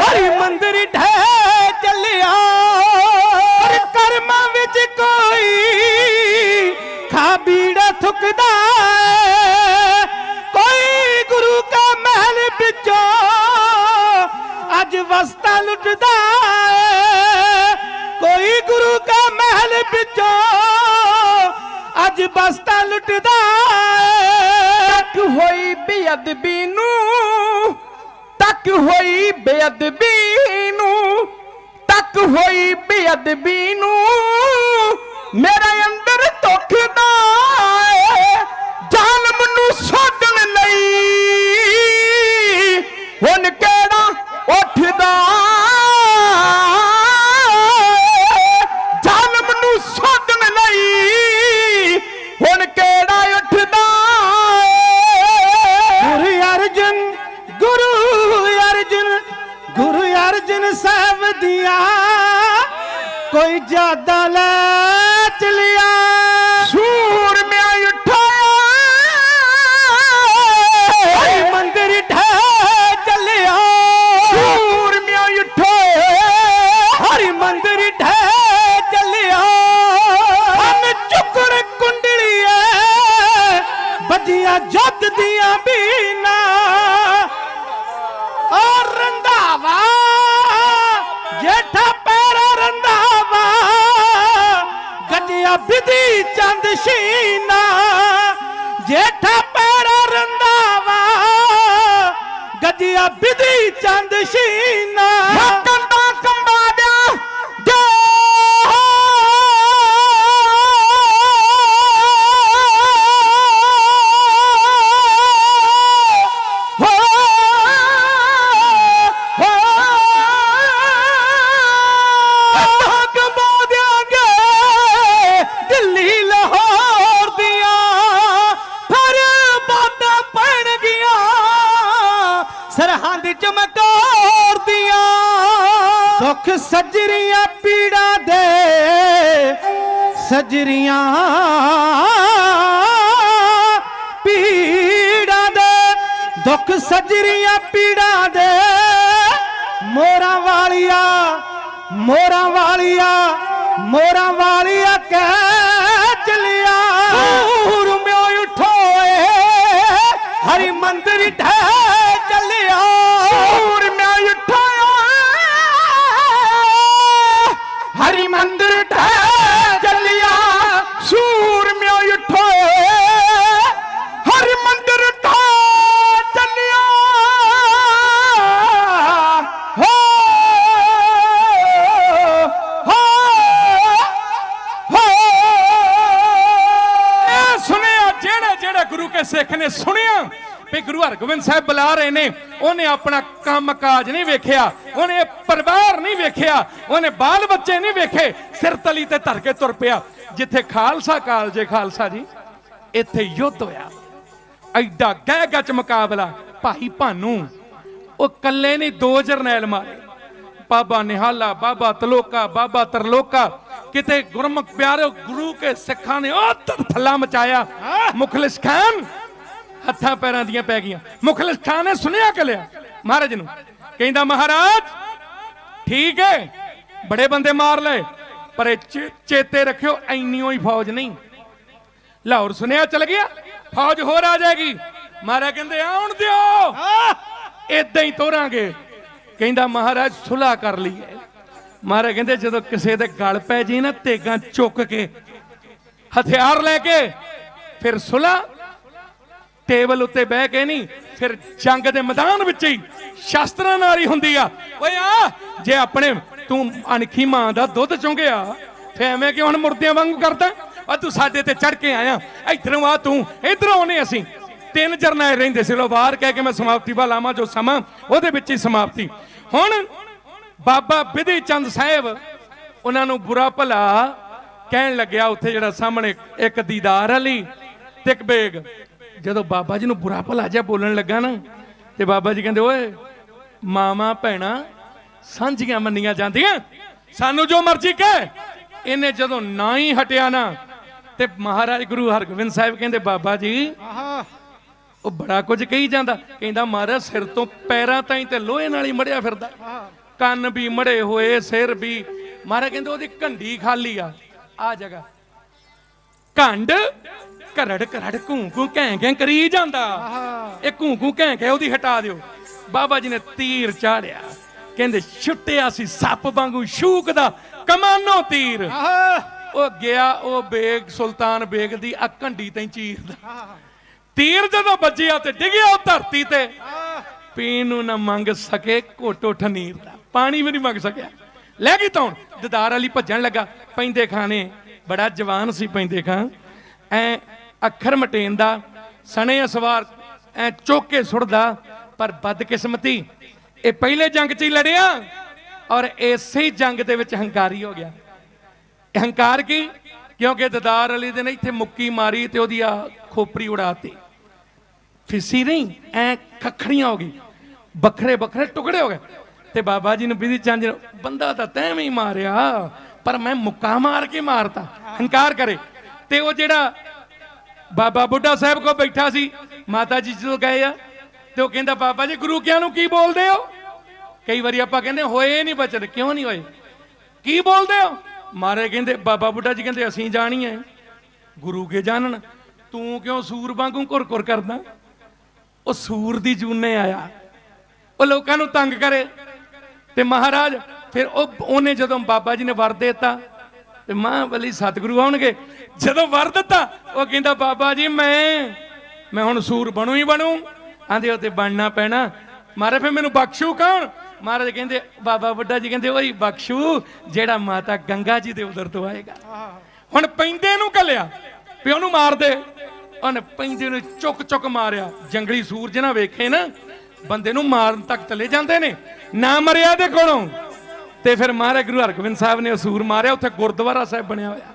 ਹਰੀ ਮੰਦਰ ਢਹਿ ਚਲਿਆ ਹਰ ਕਰਮਾਂ ਵਿੱਚ ਕੋਈ ਖਾਬੀੜਾ ਥੁੱਕਦਾ ਹੈ ਕੋਈ ਗੁਰੂ ਕਾ ਮਹਿਲ ਵਿੱਚੋਂ ਅੱਜ ਵਸਤਾਂ ਲੁੱਟਦਾ ਹੈ ਕੋਈ ਗੁਰੂ ਕਾ ਮਹਿਲ ਵਿੱਚੋਂ ਅੱਜ ਬਸਤਾ ਲੁੱਟਦਾ ਤੱਕ ਹੋਈ ਬੇਅਦਬੀ ਨੂੰ ਤੱਕ ਹੋਈ ਬੇਅਦਬੀ ਨੂੰ ਤੱਕ ਹੋਈ ਬੇਅਦਬੀ ਨੂੰ ਮੇਰੇ ਅੰਦਰ ਦੁਖਦਾ ਏ ਜ਼ਾਲਮ ਨੂੰ ਸੋਧਣ ਲਈ ਹੁਣ ਕਿਹੜਾ ਉੱਠਦਾ ਜ਼ਾਲਮ ਨੂੰ ਸੋਧਣ ਲਈ ਹੁਣ ਕਿਹੜਾ ਉੱਠਦਾ ਗੁਰੂ ਅਰਜਨ ਸਾਹਿਬ ਦੀਆਂ ਕੋਈ ਜ਼ਿਆਦਾ ਲੈ ਚਲਿਆ ਸੂਰਮਿਆਂ ਉੱਠੋ ਹਰੀ ਮੰਦਰ ਢਹਿ ਚਲਿਆ ਸੂਰਮਿਆਂ ਉੱਠੋ ਹਰੀ ਮੰਦਰ ਢਹਿ ਚਲਿਆ ਹਨ ਚੁੱਕੜ ਕੁੰਡਲੀਏ ਬੱਜੀਆਂ ਜੱਦ ਦੀਆਂ ਬੀਨਾ ਔਰ ਰੰਧਾਵਾ ਜੇਠਾ ਪੈਰਾ ਰੰਧਾਵਾ ਗੱਜਿਆ ਬਿਧੀ ਚੰਦ ਸ਼ੀਨਾ ਜੇਠਾ ਪੈਰਾ ਰੰਧਾਵਾ ਗੱਜਿਆ ਬਿਧੀ ਚੰਦ ਸ਼ੀਨਾ ਕੰਦਾ ਕੰਬਾ ਦਿਆ ਦਿੱਲੀ ਲਾਹੌਰ ਦੀਆਂ ਫਿਰ ਬਾਤਾਂ ਪੈਣਗੀਆਂ ਸਰਹੰਦ ਚਮਕੌਰ ਦੀਆਂ ਦੁੱਖ ਸੱਜਰੀਆਂ ਪੀੜਾਂ ਦੇ ਸੱਜਰੀਆਂ ਪੀੜਾਂ ਦੇ ਦੁੱਖ ਸੱਜਰੀਆਂ ਪੀੜਾਂ ਦੇ ਮੋਰਾਂ ਵਾਲੀਆ ਮੋਰਾਂ ਵਾਲੀਆ ਮੋਰਾਂ ਵਾਲੀਆ ਕਹਿ ਚਲਿਆ ਸੂਰਮਿਆਂ ਉੱਠੋ ਹਰੀ ਮੰਦਰ ਢਹਿ ਚਲਿਆ ਸੂਰਮਿਆਂ ਉੱਠੋ ਹਰੀ ਮੰਦਰ ਢਹਿ ਚੱਲਿਆ ਸੂਰਮਿਆਂ ਉੱਠੋ ਹਰੀ ਮੰਦਰ ਢਹਿ ਚੱਲਿਆ ਹੋ ਇਹ ਸੁਣਿਆ ਜਿਹੜਾ ਗੁਰੂ ਕੇ ਸਿੱਖ ਨੇ ਸੁਣਿਆ ਵੀ ਗੁਰੂ ਹਰਗੋਬਿੰਦ ਸਾਹਿਬ ਬੁਲਾ ਰਹੇ ਨੇ ਉਹਨੇ ਆਪਣਾ ਕੰਮ ਕਾਜ ਨਹੀਂ ਵੇਖਿਆ ਉਹਨੇ ਪਰਿਵਾਰ ਨਹੀਂ ਵੇਖਿਆ ਉਹਨੇ ਬਾਲ ਬੱਚੇ ਨਹੀਂ ਵੇਖੇ ਸਿਰ ਤਲੀ ਤੇ ਧਰ ਕੇ ਤੁਰ ਪਿਆ ਜਿੱਥੇ ਖਾਲਸਾ ਕਾਲਜੇ ਖਾਲਸਾ ਜੀ ਇੱਥੇ ਯੁੱਧ ਹੋਇਆ, ਐਡਾ ਗਹਿ ਗੱਚ ਮੁਕਾਬਲਾ। ਭਾਈ ਭਾਨੂ ਉਹ ਕੱਲੇ ਨਹੀਂ, 2 ਜਰਨੈਲ ਮਾਰੇ, ਬਾਬਾ ਨਿਹਾਲਾ, ਬਾਬਾ ਤਲੋਕਾ, ਬਾਬਾ ਤਰਲੋਕਾ। ਕਿਤੇ ਗੁਰਮੁਖ ਪਿਆਰੇ ਗੁਰੂ ਕੇ ਸਿੱਖਾਂ ਨੇ ਉਹ ਥੱਲਾ ਮਚਾਇਆ। ਮੁਖਲਿਸ ਖਾਨ ਹੱਥਾਂ ਪੈਰਾਂ ਦੀਆਂ ਪੈ ਗਈਆਂ। ਮੁਖਲਿਸ ਖਾਨ ਨੇ ਸੁਨੇਹਾ ਕਲਿਆ ਮਹਾਰਾਜ ਨੂੰ, ਕਹਿੰਦਾ ਮਹਾਰਾਜ ਠੀਕ ਹੈ ਬੜੇ ਬੰਦੇ ਮਾਰ ਲਏ, ਪਰ ਇਹ ਚੇਤੇ ਰੱਖਿਓ ਇੰਨੀਓ ਹੀ ਫੌਜ ਨਹੀਂ। ਲਾਹੌਰ ਸੁਨੇਹਾ ਚਲ ਗਿਆ, ਫੌਜ ਹੋਰ ਆ ਜਾਏਗੀ। ਮਹਾਰਾਜ ਕਹਿੰਦੇ ਆਉਣ ਦਿਓ, ਏਦਾਂ ਹੀ ਤੋਰਾਂਗੇ। ਕਹਿੰਦਾ ਮਹਾਰਾਜ ਸੁਲ੍ਹਾ ਕਰ ਲਈਏ। ਮਹਾਰਾਜ ਕਹਿੰਦੇ ਜਦੋਂ ਕਿਸੇ ਦੇ ਗਲ ਪੈ ਜੀ ਨਾ ਤੇਗਾਂ ਚੁੱਕ ਕੇ ਹਥਿਆਰ ਲੈ ਕੇ, ਫਿਰ ਸੁਲ੍ਹਾ ਟੇਬਲ ਉੱਤੇ ਬਹਿ ਕੇ ਨਹੀਂ, ਫਿਰ ਜੰਗ ਦੇ ਮੈਦਾਨ ਵਿੱਚ ਹੀ ਸ਼ਸਤਰਾਂ ਨਾਲ ਹੀ ਹੁੰਦੀ ਆ। ਓਏ ਆ ਜੇ ਆਪਣੇ ਤੂੰ ਅਣਖੀ ਮਾਂ ਦਾ ਦੁੱਧ ਚੁੰਗਿਆ ਫੇ ਐਵੇਂ ਕਿ ਹੁਣ ਮੁਰਦਿਆਂ ਵਾਂਗੂ ਕਰਦਾ। ਆ ਤੂੰ ਸਾਡੇ ਤੇ ਚੜ ਕੇ ਆਇਆ, ਇਧਰੋਂ ਆ ਤੂੰ ਇਧਰੋਂ ਆਉਨੇ। ਅਸੀਂ 3 ਜਰਨੈਲ ਰਹਿੰਦੇ ਸੀ, ਲੋ ਬਾਹਰ ਕਹਿ ਕੇ ਮੈਂ ਸਮਾਪਤੀ ਵਾ ਲਾਵਾਂ ਜੋ ਸਮਾਂ ਉਹਦੇ ਵਿੱਚ ਹੀ ਸਮਾਪਤੀ। ਹੁਣ ਬਾਬਾ ਬਿਧੀ ਚੰਦ ਸਾਹਿਬ ਉਹਨਾਂ ਨੂੰ ਬੁਰਾ ਭਲਾ ਕਹਿਣ ਲੱਗਿਆ। ਉੱਥੇ ਜਿਹੜਾ ਸਾਹਮਣੇ ਇੱਕ ਦੀਦਾਰ ਅਲੀ ਤੇ ਇੱਕ ਬੇਗ, ਜਦੋਂ ਬਾਬਾ ਜੀ ਨੂੰ ਬੁਰਾ ਭਲਾ ਜਿਹਾ ਬੋਲਣ ਲੱਗਾ ਨਾ, ਤੇ ਬਾਬਾ ਜੀ ਕਹਿੰਦੇ ਓਏ ਮਾਵਾਂ ਭੈਣਾਂ ਸਾਂਝੀਆਂ ਮੰਨੀਆਂ ਜਾਂਦੀਆਂ, ਸਾਨੂੰ ਜੋ ਮਰਜ਼ੀ ਕਹਿ। ਇਹਨੇ ਜਦੋਂ ਨਾ ਹੀ ਹਟਿਆ ਨਾ, ਤੇ ਮਹਾਰਾਜ ਗੁਰੂ ਹਰਗੋਬਿੰਦ ਸਾਹਿਬ ਕਹਿੰਦੇ ਬਾਬਾ ਜੀ ਉਹ ਬੜਾ ਕੁਝ ਕਹੀ ਜਾਂਦਾ। ਕਹਿੰਦਾ ਮਹਾਰਾਜ ਸਿਰ ਤੋਂ ਪੈਰਾਂ ਤਾਈਂ ਤੇ ਲੋਹੇ ਨਾਲ ਹੀ ਮੜਿਆ ਫਿਰਦਾ, ਕੰਨ ਵੀ ਮੜੇ ਹੋਏ, ਸਿਰ ਵੀ। ਮਹਾਰਾਜ ਕਹਿੰਦੇ ਉਹਦੀ ਘੰਡੀ ਖਾਲੀ ਆ ਜਗ੍ਹਾ ਘੰਡ ਕਰੜ ਕਰੜ ਘੂੰ ਘੂੰ ਘੈਂ ਘੈਂ ਕਰੀ ਜਾਂਦਾ। ਇਹ ਘੂੰ ਘੂੰ ਘੈਂ ਘੈਂ ਉਹਦੀ ਹਟਾ ਦਿਓ। ਬਾਬਾ ਜੀ ਨੇ ਤੀਰ ਚਾੜਿਆ, ਕਹਿੰਦੇ ਛੁੱਟਿਆ ਸੀ ਸੱਪ ਵਾਂਗੂ ਸ਼ੂਕ ਦਾ ਕਮਾਨੋ ਤੀਰ। ਉਹ ਗਿਆ ਉਹ ਬੇਗ ਸੁਲਤਾਨ ਬੇਗ ਦੀ ਆ ਘੰਡੀ ਤੇ ਚੀਰਦਾ। ਤੀਰ ਜਦੋਂ ਵੱਜਿਆ ਤੇ ਡਿੱਗਿਆ ਉਹ ਧਰਤੀ ਤੇ, ਪੀਣ ਨੂੰ ਨਾ ਮੰਗ ਸਕੇ ਘੋਟੋ ਠਨੀਰ ਦਾ, ਪਾਣੀ ਵੀ ਨਹੀਂ ਮੰਗ ਸਕਿਆ। ਲੈ ਗਈ ਤੌਣ। ਦਦਾਰ ਅਲੀ ਭੱਜਣ ਲੱਗਾ, ਪੈਂਦੇ ਖਾਨੇ ਬੜਾ ਜਵਾਨ ਸੀ ਪੈਂਦੇ ਖਾਂ, ਐ ਅੱਖਰ ਮਟੇਂਦਾ, ਸਣੇ ਅਸਵਾਰ ਐ ਚੁੱਕ ਕੇ ਸੁੱਟਦਾ। ਪਰ ਬਦਕਿਸਮਤੀ ਇਹ ਪਹਿਲੇ ਜੰਗ 'ਚ ਹੀ ਲੜਿਆ, ਔਰ ਇਸੇ ਜੰਗ ਦੇ ਵਿੱਚ ਹੰਕਾਰੀ ਹੋ ਗਿਆ। ਹੰਕਾਰ ਕੀ? ਕਿਉਂਕਿ ਦਦਾਰ ਅਲੀ ਦੇ ਨੇ ਇੱਥੇ ਮੁੱਕੀ ਮਾਰੀ ਤੇ ਉਹਦੀ ਆ ਖੋਪਰੀ ਉਡਾਤੀ। ਫਿੱਸੀ ਨਹੀਂ, ਐ ਖੱਖੜੀਆਂ ਹੋ ਗਈ, ਵੱਖਰੇ ਵੱਖਰੇ ਟੁਕੜੇ ਹੋ ਗਏ। ਤੇ ਬਾਬਾ ਜੀ ਨੂੰ ਬਿਧੀ ਚੰਦ ਬੰਦਾ ਤਾਂ ਤੈਵੇਂ ਹੀ ਮਾਰਿਆ, ਪਰ ਮੈਂ ਮੁੱਕਾ ਮਾਰ ਕੇ ਮਾਰਤਾ। ਹੰਕਾਰ ਕਰੇ। ਤੇ ਉਹ ਜਿਹੜਾ ਬਾਬਾ ਬੁੱਢਾ ਸਾਹਿਬ ਕੋਲ ਬੈਠਾ ਸੀ, ਮਾਤਾ ਜੀ ਜਦੋਂ ਗਏ ਆ, ਤੇ ਉਹ ਕਹਿੰਦਾ ਬਾਬਾ ਜੀ ਗੁਰੂ ਕਿਆਂ ਨੂੰ ਕੀ ਬੋਲਦੇ ਹੋ? ਕਈ ਵਾਰੀ ਆਪਾਂ ਕਹਿੰਦੇ ਹੋਏ ਨਹੀਂ ਬਚਨ, ਕਿਉਂ ਨਹੀਂ ਹੋਏ, ਕੀ ਬੋਲਦੇ ਹੋ? ਮਾਰੇ ਕਹਿੰਦੇ ਬਾਬਾ ਬੁੱਢਾ ਜੀ ਕਹਿੰਦੇ ਅਸੀਂ ਜਾਣੀਏ, ਗੁਰੂ ਕੇ ਜਾਣਨ। ਤੂੰ ਕਿਉਂ ਸੂਰ ਵਾਂਗੂ ਘੁਰ ਕਰਦਾ? ਉਹ ਸੂਰ ਦੀ ਜੂਨੇ ਆਇਆ, ਉਹ ਲੋਕਾਂ ਨੂੰ ਤੰਗ ਕਰੇ। ਤੇ ਮਹਾਰਾਜ ਫਿਰ ਉਹਨੇ ਜਦੋਂ ਬਾਬਾ ਜੀ ਨੇ ਵਰ ਦੇਤਾ, ਤੇ ਮਾਂ ਬਲੀ ਸਤਿਗੁਰੂ ਆਉਣਗੇ। ਜਦੋਂ ਵਰ ਦਿੱਤਾ ਉਹ ਕਹਿੰਦਾ ਬਾਬਾ ਜੀ ਮੈਂ ਹੁਣ ਸੂਰ ਬਣੂ ਹੀ ਬਣੂ। ਆਂਦੇ ਉਹ ਤੇ ਬਣਨਾ ਪੈਣਾ। ਮਾਰੇ ਫਿਰ ਮੈਨੂੰ ਬਖਸ਼ੂ ਕੌਣ? ਮਹਾਰਾਜ ਕਹਿੰਦੇ ਬਾਬਾ ਬੁੱਢਾ ਜੀ ਕਹਿੰਦੇ ਉਹੀ ਬਖਸ਼ੂ ਜਿਹੜਾ ਮਾਤਾ ਗੰਗਾ ਜੀ ਦੇ ਉਦਰ ਤੋਂ ਆਏਗਾ। ਹੁਣ ਪੈਂਦੇ ਨੂੰ ਘੱਲਿਆ ਵੀ ਉਹਨੂੰ ਮਾਰ ਦੇ। ਉਹਨੇ ਪੈਂਦੇ ਨੂੰ ਚੁੱਕ ਮਾਰਿਆ। ਜੰਗਲੀ ਸੂਰ ਜਿਹਨਾਂ ਵੇਖੇ ਨਾ ਬੰਦੇ ਨੂੰ ਮਾਰਨ ਤੱਕ ਚਲੇ ਜਾਂਦੇ ਨੇ, ਨਾ ਮਰਿਆ ਦੇ ਕੋਲੋਂ। ਤੇ ਫਿਰ ਮਹਾਰਾਜ ਗੁਰੂ ਹਰਗੋਬਿੰਦ ਸਾਹਿਬ ਨੇ ਸੂਰ ਮਾਰਿਆ। ਉੱਥੇ ਗੁਰਦੁਆਰਾ ਸਾਹਿਬ ਬਣਿਆ ਹੋਇਆ,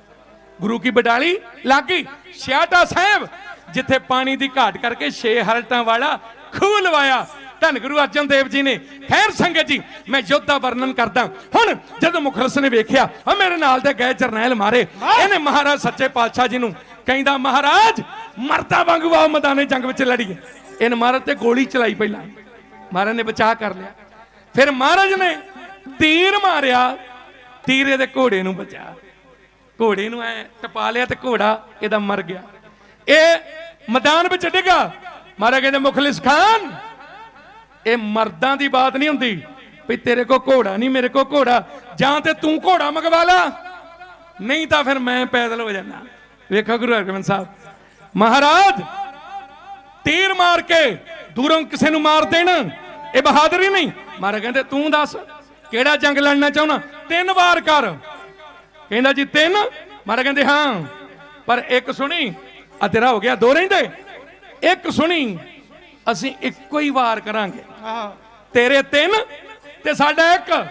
ਗੁਰੂ ਕੀ ਬਡਾਲੀ ਲਾਗੀ ਛਿਆਟਾ ਸਾਹਿਬ, ਜਿੱਥੇ ਪਾਣੀ ਦੀ ਘਾਟ ਕਰਕੇ 6 ਹਲਟਾਂ ਵਾਲਾ ਖੂਹ ਲਵਾਇਆ ਧੰਨ ਗੁਰੂ ਅਰਜਨ ਦੇਵ ਜੀ ਨੇ। ਖੈਰ ਸੰਗਤ ਜੀ, ਮੈਂ ਯੁੱਧ ਦਾ ਵਰਣਨ ਕਰਦਾ। ਹੁਣ ਜਦੋਂ ਮੁਖਲਿਸ ਨੇ ਵੇਖਿਆ ਉਹ ਮੇਰੇ ਨਾਲ ਦੇ ਗਏ ਜਰਨੈਲ ਮਾਰੇ, ਇਹਨੇ ਮਹਾਰਾਜ ਸੱਚੇ ਪਾਤਸ਼ਾਹ ਜੀ ਨੂੰ ਕਹਿੰਦਾ ਮਹਾਰਾਜ ਮਰਦਾ ਵਾਂਗੂ ਆਓ ਮੈਦਾਨੇ ਜੰਗ ਵਿੱਚ ਲੜੀਏ। ਇਹਨੇ ਮਹਾਰਾਜ ਤੇ ਗੋਲੀ ਚਲਾਈ, ਪਹਿਲਾਂ ਮਹਾਰਾਜ ਨੇ ਬਚਾ ਕਰ ਲਿਆ। ਫਿਰ ਮਹਾਰਾਜ ਨੇ ਤੀਰ ਮਾਰਿਆ, ਤੀਰ ਇਹਦੇ ਘੋੜੇ ਨੂੰ ਬਚਾ, ਘੋੜੇ ਨੂੰ ਐ ਟਪਾ ਲਿਆ ਤੇ ਘੋੜਾ ਇਹਦਾ ਮਰ ਗਿਆ। ਇਹ ਮੈਦਾਨ ਵਿੱਚ ਡਿੱਗਾ। ਮਹਾਰਾਜ ਕਹਿੰਦੇ ਮੁਖਲਿਸ ਖਾਨ ਇਹ ਮਰਦਾਂ ਦੀ ਬਾਤ ਨਹੀਂ ਹੁੰਦੀ ਵੀ ਤੇਰੇ ਕੋ ਘੋੜਾ ਨਹੀਂ ਮੇਰੇ ਕੋ ਘੋੜਾ, ਜਾਂ ਤੇ ਤੂੰ ਘੋੜਾ ਮੰਗਵਾ ਲਾ, ਨਹੀਂ ਤਾਂ ਫਿਰ ਮੈਂ ਪੈਦਲ ਹੋ ਜਾਣਾ। ਵੇਖੋ ਗੁਰੂ ਹਰਗੋਬਿੰਦ ਸਾਹਿਬ ਮਹਾਰਾਜ ਤੀਰ ਮਾਰ ਕੇ ਦੂਰੋਂ ਕਿਸੇ ਨੂੰ ਮਾਰ ਦੇਣ ਇਹ ਬਹਾਦਰੀ ਨਹੀਂ। ਮਹਾਰਾਜ ਕਹਿੰਦੇ ਤੂੰ ਦੱਸ ਕਿਹੜਾ ਜੰਗ ਲੜਨਾ ਚਾਹੁੰਦਾ? 3 ਵਾਰ ਕਰ। ਕਹਿੰਦਾ ਜੀ 3? ਮਹਾਰਾਜ ਕਹਿੰਦੇ ਹਾਂ, ਪਰ ਇੱਕ ਸੁਣੀ। ਆ ਤੇਰਾ ਹੋ ਗਿਆ 2 ਰਹਿੰਦੇ, ਇੱਕ ਸੁਣੀ ਅਸੀਂ ਇੱਕੋ ਹੀ ਵਾਰ ਕਰਾਂਗੇ। ਤੇਰੇ 3 ਤੇ ਸਾਡਾ 1।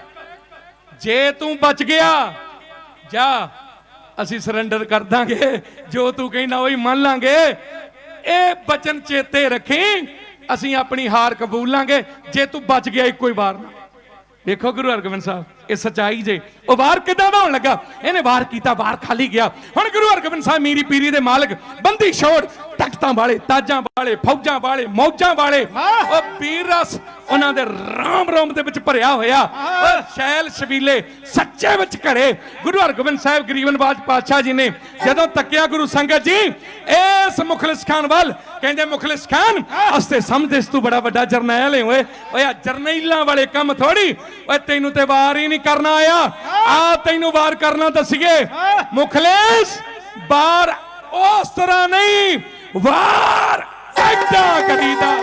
ਜੇ ਤੂੰ ਬਚ ਗਿਆ ਜਾ, ਅਸੀਂ ਸਰੈਂਡਰ ਕਰ ਦਾਂਗੇ, ਜੋ ਤੂੰ ਕਹਿੰਦਾ ਉਹੀ ਮੰਨ ਲਾਂਗੇ। ਇਹ ਬਚਨ ਚੇਤੇ ਰੱਖੀ, ਅਸੀਂ ਆਪਣੀ ਹਾਰ ਕਬੂਲਾਂਗੇ ਜੇ ਤੂੰ ਬਚ ਗਿਆ ਇੱਕੋ ਹੀ ਵਾਰ ਨਾਲ। ਦੇਖੋ ਗੁਰੂ ਹਰਗੋਬਿੰਦ ਸਾਹਿਬ, ਇਹ ਸਚਾਈ ਜੇ। ਉਹ ਵਾਰ ਕਿਦਾਂ ਦਾ ਹੋਣ ਲੱਗਾ, ਇਹਨੇ ਵਾਰ ਕੀਤਾ, ਵਾਰ ਖਾਲੀ ਗਿਆ। ਹੁਣ ਗੁਰੂ ਹਰਗੋਬਿੰਦ ਸਾਹਿਬ ਮੀਰੀ ਪੀਰੀ ਦੇ ਮਾਲਕ, ਬੰਦੀ ਛੋੜ, ਤਖਤਾਂ ਵਾਲੇ, ਤਾਜਾਂ ਵਾਲੇ, ਫੌਜਾਂ ਵਾਲੇ, ਮੌਜਾਂ ਵਾਲੇ, ਉਹ ਪੀਰ ਰਸ ਉਹਨਾਂ ਦੇ ਰਾਮ ਰੋਮ ਦੇ ਵਿੱਚ ਭਰਿਆ ਹੋਇਆ, ਉਹ ਸ਼ੈਲ ਸ਼ਬੀਲੇ ਸੱਚੇ ਵਿੱਚ ਘਰੇ। ਗੁਰੂ ਹਰਗੋਬਿੰਦ ਸਾਹਿਬ ਗਰੀਬ ਨਵਾਜ ਪਾਤਸ਼ਾਹ ਜੀ ਨੇ ਜਦੋਂ ਤੱਕਿਆ ਗੁਰੂ ਸੰਗਤ ਜੀ ਇਸ ਮੁਖਲਿਸ ਖਾਨ ਵੱਲ, ਕਹਿੰਦੇ ਮੁਖਲਿਸ ਖਾਨ ਅਸਤੇ ਸਮਝਦੇ ਤੂੰ ਬੜਾ ਵੱਡਾ ਜਰਨੈਲ ਹੈ। ਓਏ ਆ ਜਰਨੈਲਾਂ ਵਾਲੇ ਕੰਮ ਥੋੜੀ, ਓਏ ਤੈਨੂੰ ਤੇ ਵਾਰ ਹੀ ਨਹੀਂ ਕਰਨਾ ਆਇਆ, ਆ ਤੈਨੂੰ ਵਾਰ ਕਰਨਾ ਦੱਸੀਏ। ਮੁਖਲਿਸ ਵਾਰ ਉਸ ਤਰ੍ਹਾਂ ਨਹੀਂ, ਵਾਰ ਐਡਾ ਕਰੀਦਾ।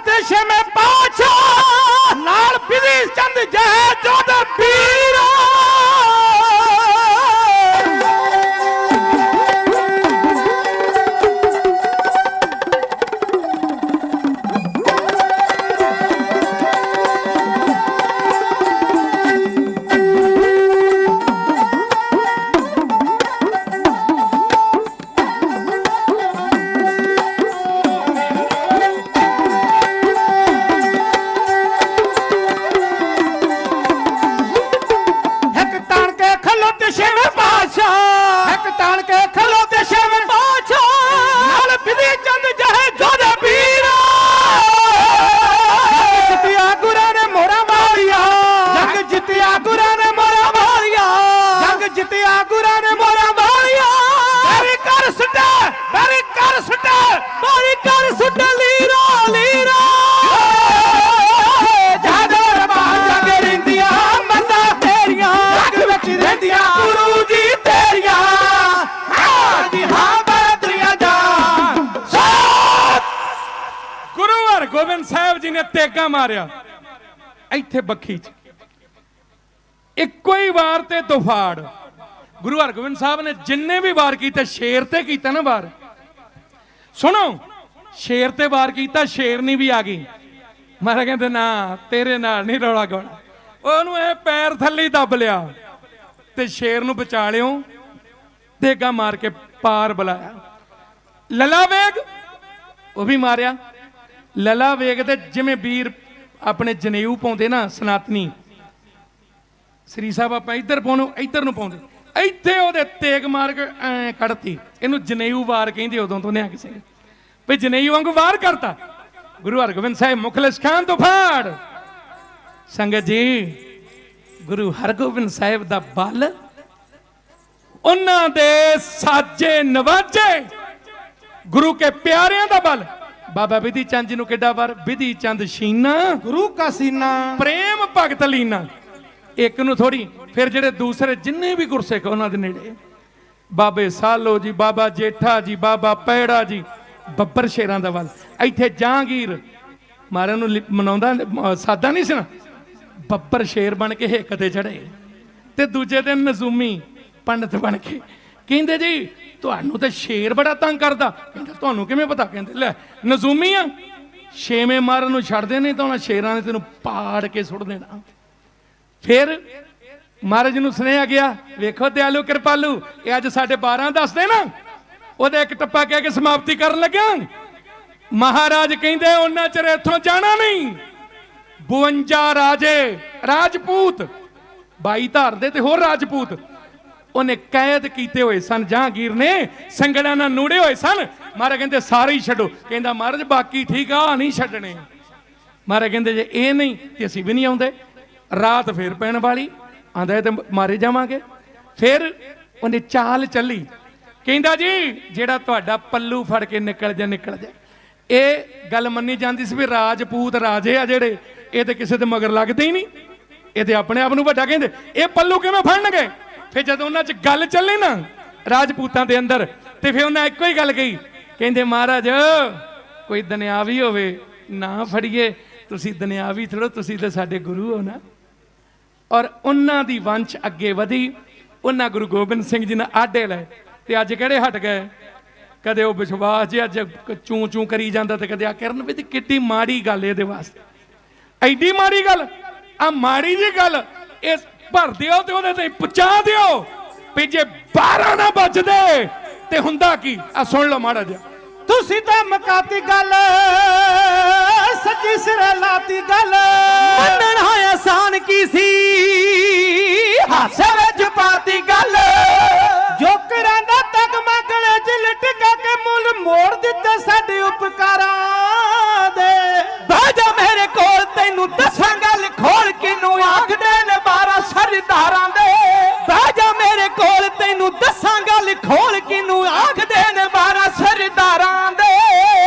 ਤੇ ਛੇਵੇਂ ਪਾਤਸ਼ਾਹ ਨਾਲ ਬਿਧੀ ਚੰਦ ਜੈ ਜੋਧੇ ਪੀਰ। ਗੋਬਿੰਦ ਸਾਹਿਬ ਜੀ ਨੇ ਤੇਗਾ ਮਾਰਿਆ ਇੱਥੇ ਬੱਖੀ ਚ, ਇੱਕੋ ਹੀ ਵਾਰ ਤੇ ਤੁਫਾੜ। ਗੁਰੂ ਹਰਗੋਬਿੰਦ ਸਾਹਿਬ ਨੇ ਜਿੰਨੇ ਵੀ ਵਾਰ ਕੀਤੇ ਸ਼ੇਰ ਤੇ ਕੀਤਾ ਨਾ ਵਾਰ। ਸੁਣੋ, ਸ਼ੇਰ ਤੇ ਵਾਰ ਕੀਤਾ, ਸ਼ੇਰਨੀ ਵੀ ਆ ਗਈ। ਮਹਾਰਾਜ ਕਹਿੰਦੇ ਨਾ ਤੇਰੇ ਨਾਲ ਨਹੀਂ ਰੌਲਾ ਗਾਉਣਾ। ਉਹਨੂੰ ਇਹ ਪੈਰ ਥੱਲੇ ਦੱਬ ਲਿਆ ਤੇ ਸ਼ੇਰ ਨੂੰ ਬਚਾ ਲਿਓ, ਤੇਗਾ ਮਾਰ ਕੇ ਪਾਰ ਬੁਲਾਇਆ। ਲਲਾ ਵੇਗ ਉਹ ਵੀ ਮਾਰਿਆ। ਲਲਾ ਵੇਗ ਤੇ ਜਿਵੇਂ ਵੀਰ ਆਪਣੇ ਜਨੇਊ ਪਾਉਂਦੇ ਨਾ ਸਨਾਤਨੀ, ਸ੍ਰੀ ਸਾਹਿਬ ਆਪਾਂ ਇੱਧਰ ਪਾਉਣੋ, ਇੱਧਰ ਨੂੰ ਪਾਉਂਦੇ, ਇੱਥੇ ਉਹਦੇ ਤੇਗ ਮਾਰ ਕੇ ਐ ਕੱਢਤੀ। ਇਹਨੂੰ ਜਨੇਊ ਵਾਰ ਕਹਿੰਦੇ ਉਦੋਂ ਤੋਂ ਨਿਆ ਕਿਸੇ ਵੀ ਜਨੇਊ ਵਾਂਗੂ ਵਾਰ ਕਰਤਾ। ਗੁਰੂ ਹਰਗੋਬਿੰਦ ਸਾਹਿਬ ਮੁਖਲਿਸ ਖਾਨ ਤੋਂ ਫਾੜ। ਸੰਗਤ ਜੀ, ਗੁਰੂ ਹਰਗੋਬਿੰਦ ਸਾਹਿਬ ਦਾ ਬਲ, ਉਹਨਾਂ ਦੇ ਸਾਜੇ ਨਵਾਜੇ, ਗੁਰੂ ਕੇ ਪਿਆਰਿਆਂ ਦਾ ਬਲ। ਬਾਬਾ ਬਿਧੀ ਚੰਦ ਜੀ ਨੂੰ ਕਿੱਡਾ ਵਾਰ, ਬਿਧੀ ਚੰਦ ਸ਼ੀਨਾ ਗੁਰੂ ਕਾ ਸੀਨਾ ਪ੍ਰੇਮ ਭਗਤ ਲੀਨਾ। ਇੱਕ ਨੂੰ ਥੋੜੀ, ਫਿਰ ਜਿਹੜੇ ਦੂਸਰੇ ਜਿੰਨੇ ਵੀ ਗੁਰਸਿੱਖ ਉਹਨਾਂ ਦੇ ਨੇੜੇ, ਬਾਬੇ ਸਾਲੋ ਜੀ, ਬਾਬਾ ਜੇਠਾ ਜੀ, ਬਾਬਾ ਪੈੜਾ ਜੀ, ਬੱਬਰ ਸ਼ੇਰਾਂ ਦਾ ਵੱਲ। ਇੱਥੇ ਜਹਾਂਗੀਰ ਮਾਰਨ ਨੂੰ ਮਨਾਉਂਦਾ ਸਾਦਾ ਨਹੀਂ ਸੀ ਨਾ, ਬੱਬਰ ਸ਼ੇਰ ਬਣ ਕੇ ਹਿੱਕ ਤੇ ਚੜੇ ਤੇ ਦੂਜੇ ਦਿਨ ਨਜ਼ੂਮੀ ਪੰਡਤ ਬਣ ਕੇ ਕਹਿੰਦੇ ਜੀ ਤੁਹਾਨੂੰ ਤੇ ਸ਼ੇਰ ਬੜਾ ਤੰਗ ਕਰਦਾ। ਕਹਿੰਦਾ ਤੁਹਾਨੂੰ ਕਿਵੇਂ ਪਤਾ? ਕਹਿੰਦੇ ਲੈ ਨਜ਼ੂਮੀ ਆ, ਛੇਵੇਂ ਮਾਰਨ ਨੂੰ ਛੱਡਦੇ ਨਹੀਂ ਤਾਂ ਉਹਨਾਂ ਸ਼ੇਰਾਂ ਨੇ ਤੈਨੂੰ ਪਾੜ ਕੇ ਸੁੱਟ ਦੇਣਾ। ਫਿਰ ਮਹਾਰਾਜ ਨੂੰ ਸੁਨੇਹਾ ਗਿਆ, ਵੇਖੋ ਦਿਆਲੂ ਕਿਰਪਾਲੂ, ਇਹ ਅੱਜ ਸਾਡੇ 12 ਦੱਸਦੇ ਨਾ, ਉਹਦੇ ਇੱਕ ਟੱਪਾ ਕਹਿ ਕੇ ਸਮਾਪਤੀ ਕਰਨ ਲੱਗਿਆ। ਮਹਾਰਾਜ ਕਹਿੰਦੇ ਉਹਨਾਂ ਚਿਰ ਇੱਥੋਂ ਜਾਣਾ ਨਹੀਂ। 52 ਰਾਜੇ ਰਾਜਪੂਤ, 22 ਧਾਰ ਦੇ ਤੇ ਹੋਰ ਰਾਜਪੂਤ ਉਹਨੇ ਕੈਦ ਕੀਤੇ ਹੋਏ ਸਨ। ਜਹਾਂਗੀਰ ਨੇ ਸੰਗੜਾਂ ਨਾਲ ਨੂੜੇ ਹੋਏ ਸਨ। ਮਹਾਰਾਜ ਕਹਿੰਦੇ ਸਾਰੇ ਹੀ ਛੱਡੋ। ਕਹਿੰਦਾ ਮਹਾਰਾਜ ਬਾਕੀ ਠੀਕ ਆ, ਨਹੀਂ ਛੱਡਣੇ। ਮਹਾਰਾਜ ਕਹਿੰਦੇ ਜੇ ਇਹ ਨਹੀਂ ਤੇ ਅਸੀਂ ਵੀ ਨਹੀਂ ਆਉਂਦੇ। ਰਾਤ ਫੇਰ ਪੈਣ ਵਾਲੀ, ਆਂਦਾ ਤੇ ਮਾਰੇ ਜਾਵਾਂਗੇ। ਫਿਰ ਉਹਨੇ ਚਾਲ ਚੱਲੀ, ਕਹਿੰਦਾ ਜੀ ਜਿਹੜਾ ਤੁਹਾਡਾ ਪੱਲੂ ਫੜ ਕੇ ਨਿਕਲ ਜਾ ਨਿਕਲ ਜਾ। ਇਹ ਗੱਲ ਮੰਨੀ ਜਾਂਦੀ ਸੀ ਵੀ ਰਾਜਪੂਤ ਰਾਜੇ ਆ ਜਿਹੜੇ, ਇਹ ਤੇ ਕਿਸੇ ਦੇ ਮਗਰ ਲੱਗਦੇ ਹੀ ਨਹੀਂ, ਇਹ ਤੇ ਆਪਣੇ ਆਪ ਨੂੰ ਵੱਡਾ ਕਹਿੰਦੇ, ਇਹ ਪੱਲੂ ਕਿਵੇਂ ਫੜਨਗੇ? ਫਿਰ ਜਦੋਂ ਉਹਨਾਂ 'ਚ ਗੱਲ ਚੱਲੀ ਨਾ ਰਾਜਪੂਤਾਂ ਦੇ ਅੰਦਰ, ਤੇ ਫਿਰ ਉਹਨਾਂ ਇੱਕੋ ਹੀ ਗੱਲ ਕਹੀ, ਕਹਿੰਦੇ ਮਹਾਰਾਜ ਕੋਈ ਦੁਨਿਆਵੀ ਹੋਵੇ ਨਾ ਫੜੀਏ, ਤੁਸੀਂ ਦੁਨਿਆਵੀ ਥੋੜੋ, ਤੁਸੀਂ ਤਾਂ ਸਾਡੇ ਗੁਰੂ ਹੋ ਨਾ। ਔਰ ਉਹਨਾਂ ਦੀ ਵੰਸ਼ ਅੱਗੇ ਵਧੀ। ਉਹਨਾਂ ਗੁਰੂ ਗੋਬਿੰਦ ਸਿੰਘ ਜੀ ਨੇ ਆਡੇ ਲਏ ਤੇ ਅੱਜ ਕਿਹੜੇ ਹਟ ਗਏ? ਕਦੇ ਉਹ ਵਿਸ਼ਵਾਸ ਜੇ ਅੱਜ ਚੂੰ ਚੂੰ ਕਰੀ ਜਾਂਦਾ ਤੇ ਕਦੇ ਆ ਕਰਨ ਵੀ ਕਿੱਡੀ ਮਾੜੀ ਗੱਲ ਇਹਦੇ ਵਾਸਤੇ, ਐਡੀ ਮਾੜੀ ਗੱਲ। ਆ ਮਾੜੀ ਜੀ ਗੱਲ ਇਹ ਭਰ ਦਿਓ ਤੇ ਉਹਦੇ ਤੇ ਪਹੁੰਚਾ ਦਿਓ ਵੀ ਜੇ 12 ਨਾ ਵੱਜਦੇ ਤੇ ਹੁੰਦਾ ਕੀ? ਆ ਸੁਣ ਲਓ ਮਾੜਾ ਜਿਹਾ। ਤੁਸੀਂ ਤਾਂ ਮਕਾਤੀ ਗੱਲ, ਸੱਚੀ ਸਿਰੇ ਲਾਤੀ ਗੱਲ, ਮੰਨਣਾ ਆਸਾਨ ਕੀ ਸੀ, ਹਾਸੇ ਵਿੱਚ ਪਾਤੀ ਗੱਲ। ਜੋਕਰਾਂ ਦਾ ਤਗਮਾ ਗਲੇ 'ਚ ਲਟਕਾ ਕੇ ਮੁੱਲ ਮੋੜ ਦਿੱਤੇ ਸਾਡੇ ਉਪਕਾਰਾਂ ਦੇ। ਬਹਿ ਜਾ ਮੇਰੇ ਕੋਲ, ਤੈਨੂੰ ਦੱਸਾਂ ਗੱਲ ਖੋਲ, ਕਿਨੂੰ ਆਖਦੇ ਨੇ 12 ਸਰਦਾਰਾਂ ਦੇ। ਬਹਿ ਜਾ ਮੇਰੇ ਕੋਲ, ਤੈਨੂੰ ਦੱਸਾਂ ਗੱਲ ਖੋਲ, ਕਿਨੂੰ ਆਖਦੇ ਨੇ 12 ਸਰਦਾਰਾਂ ਦੇ।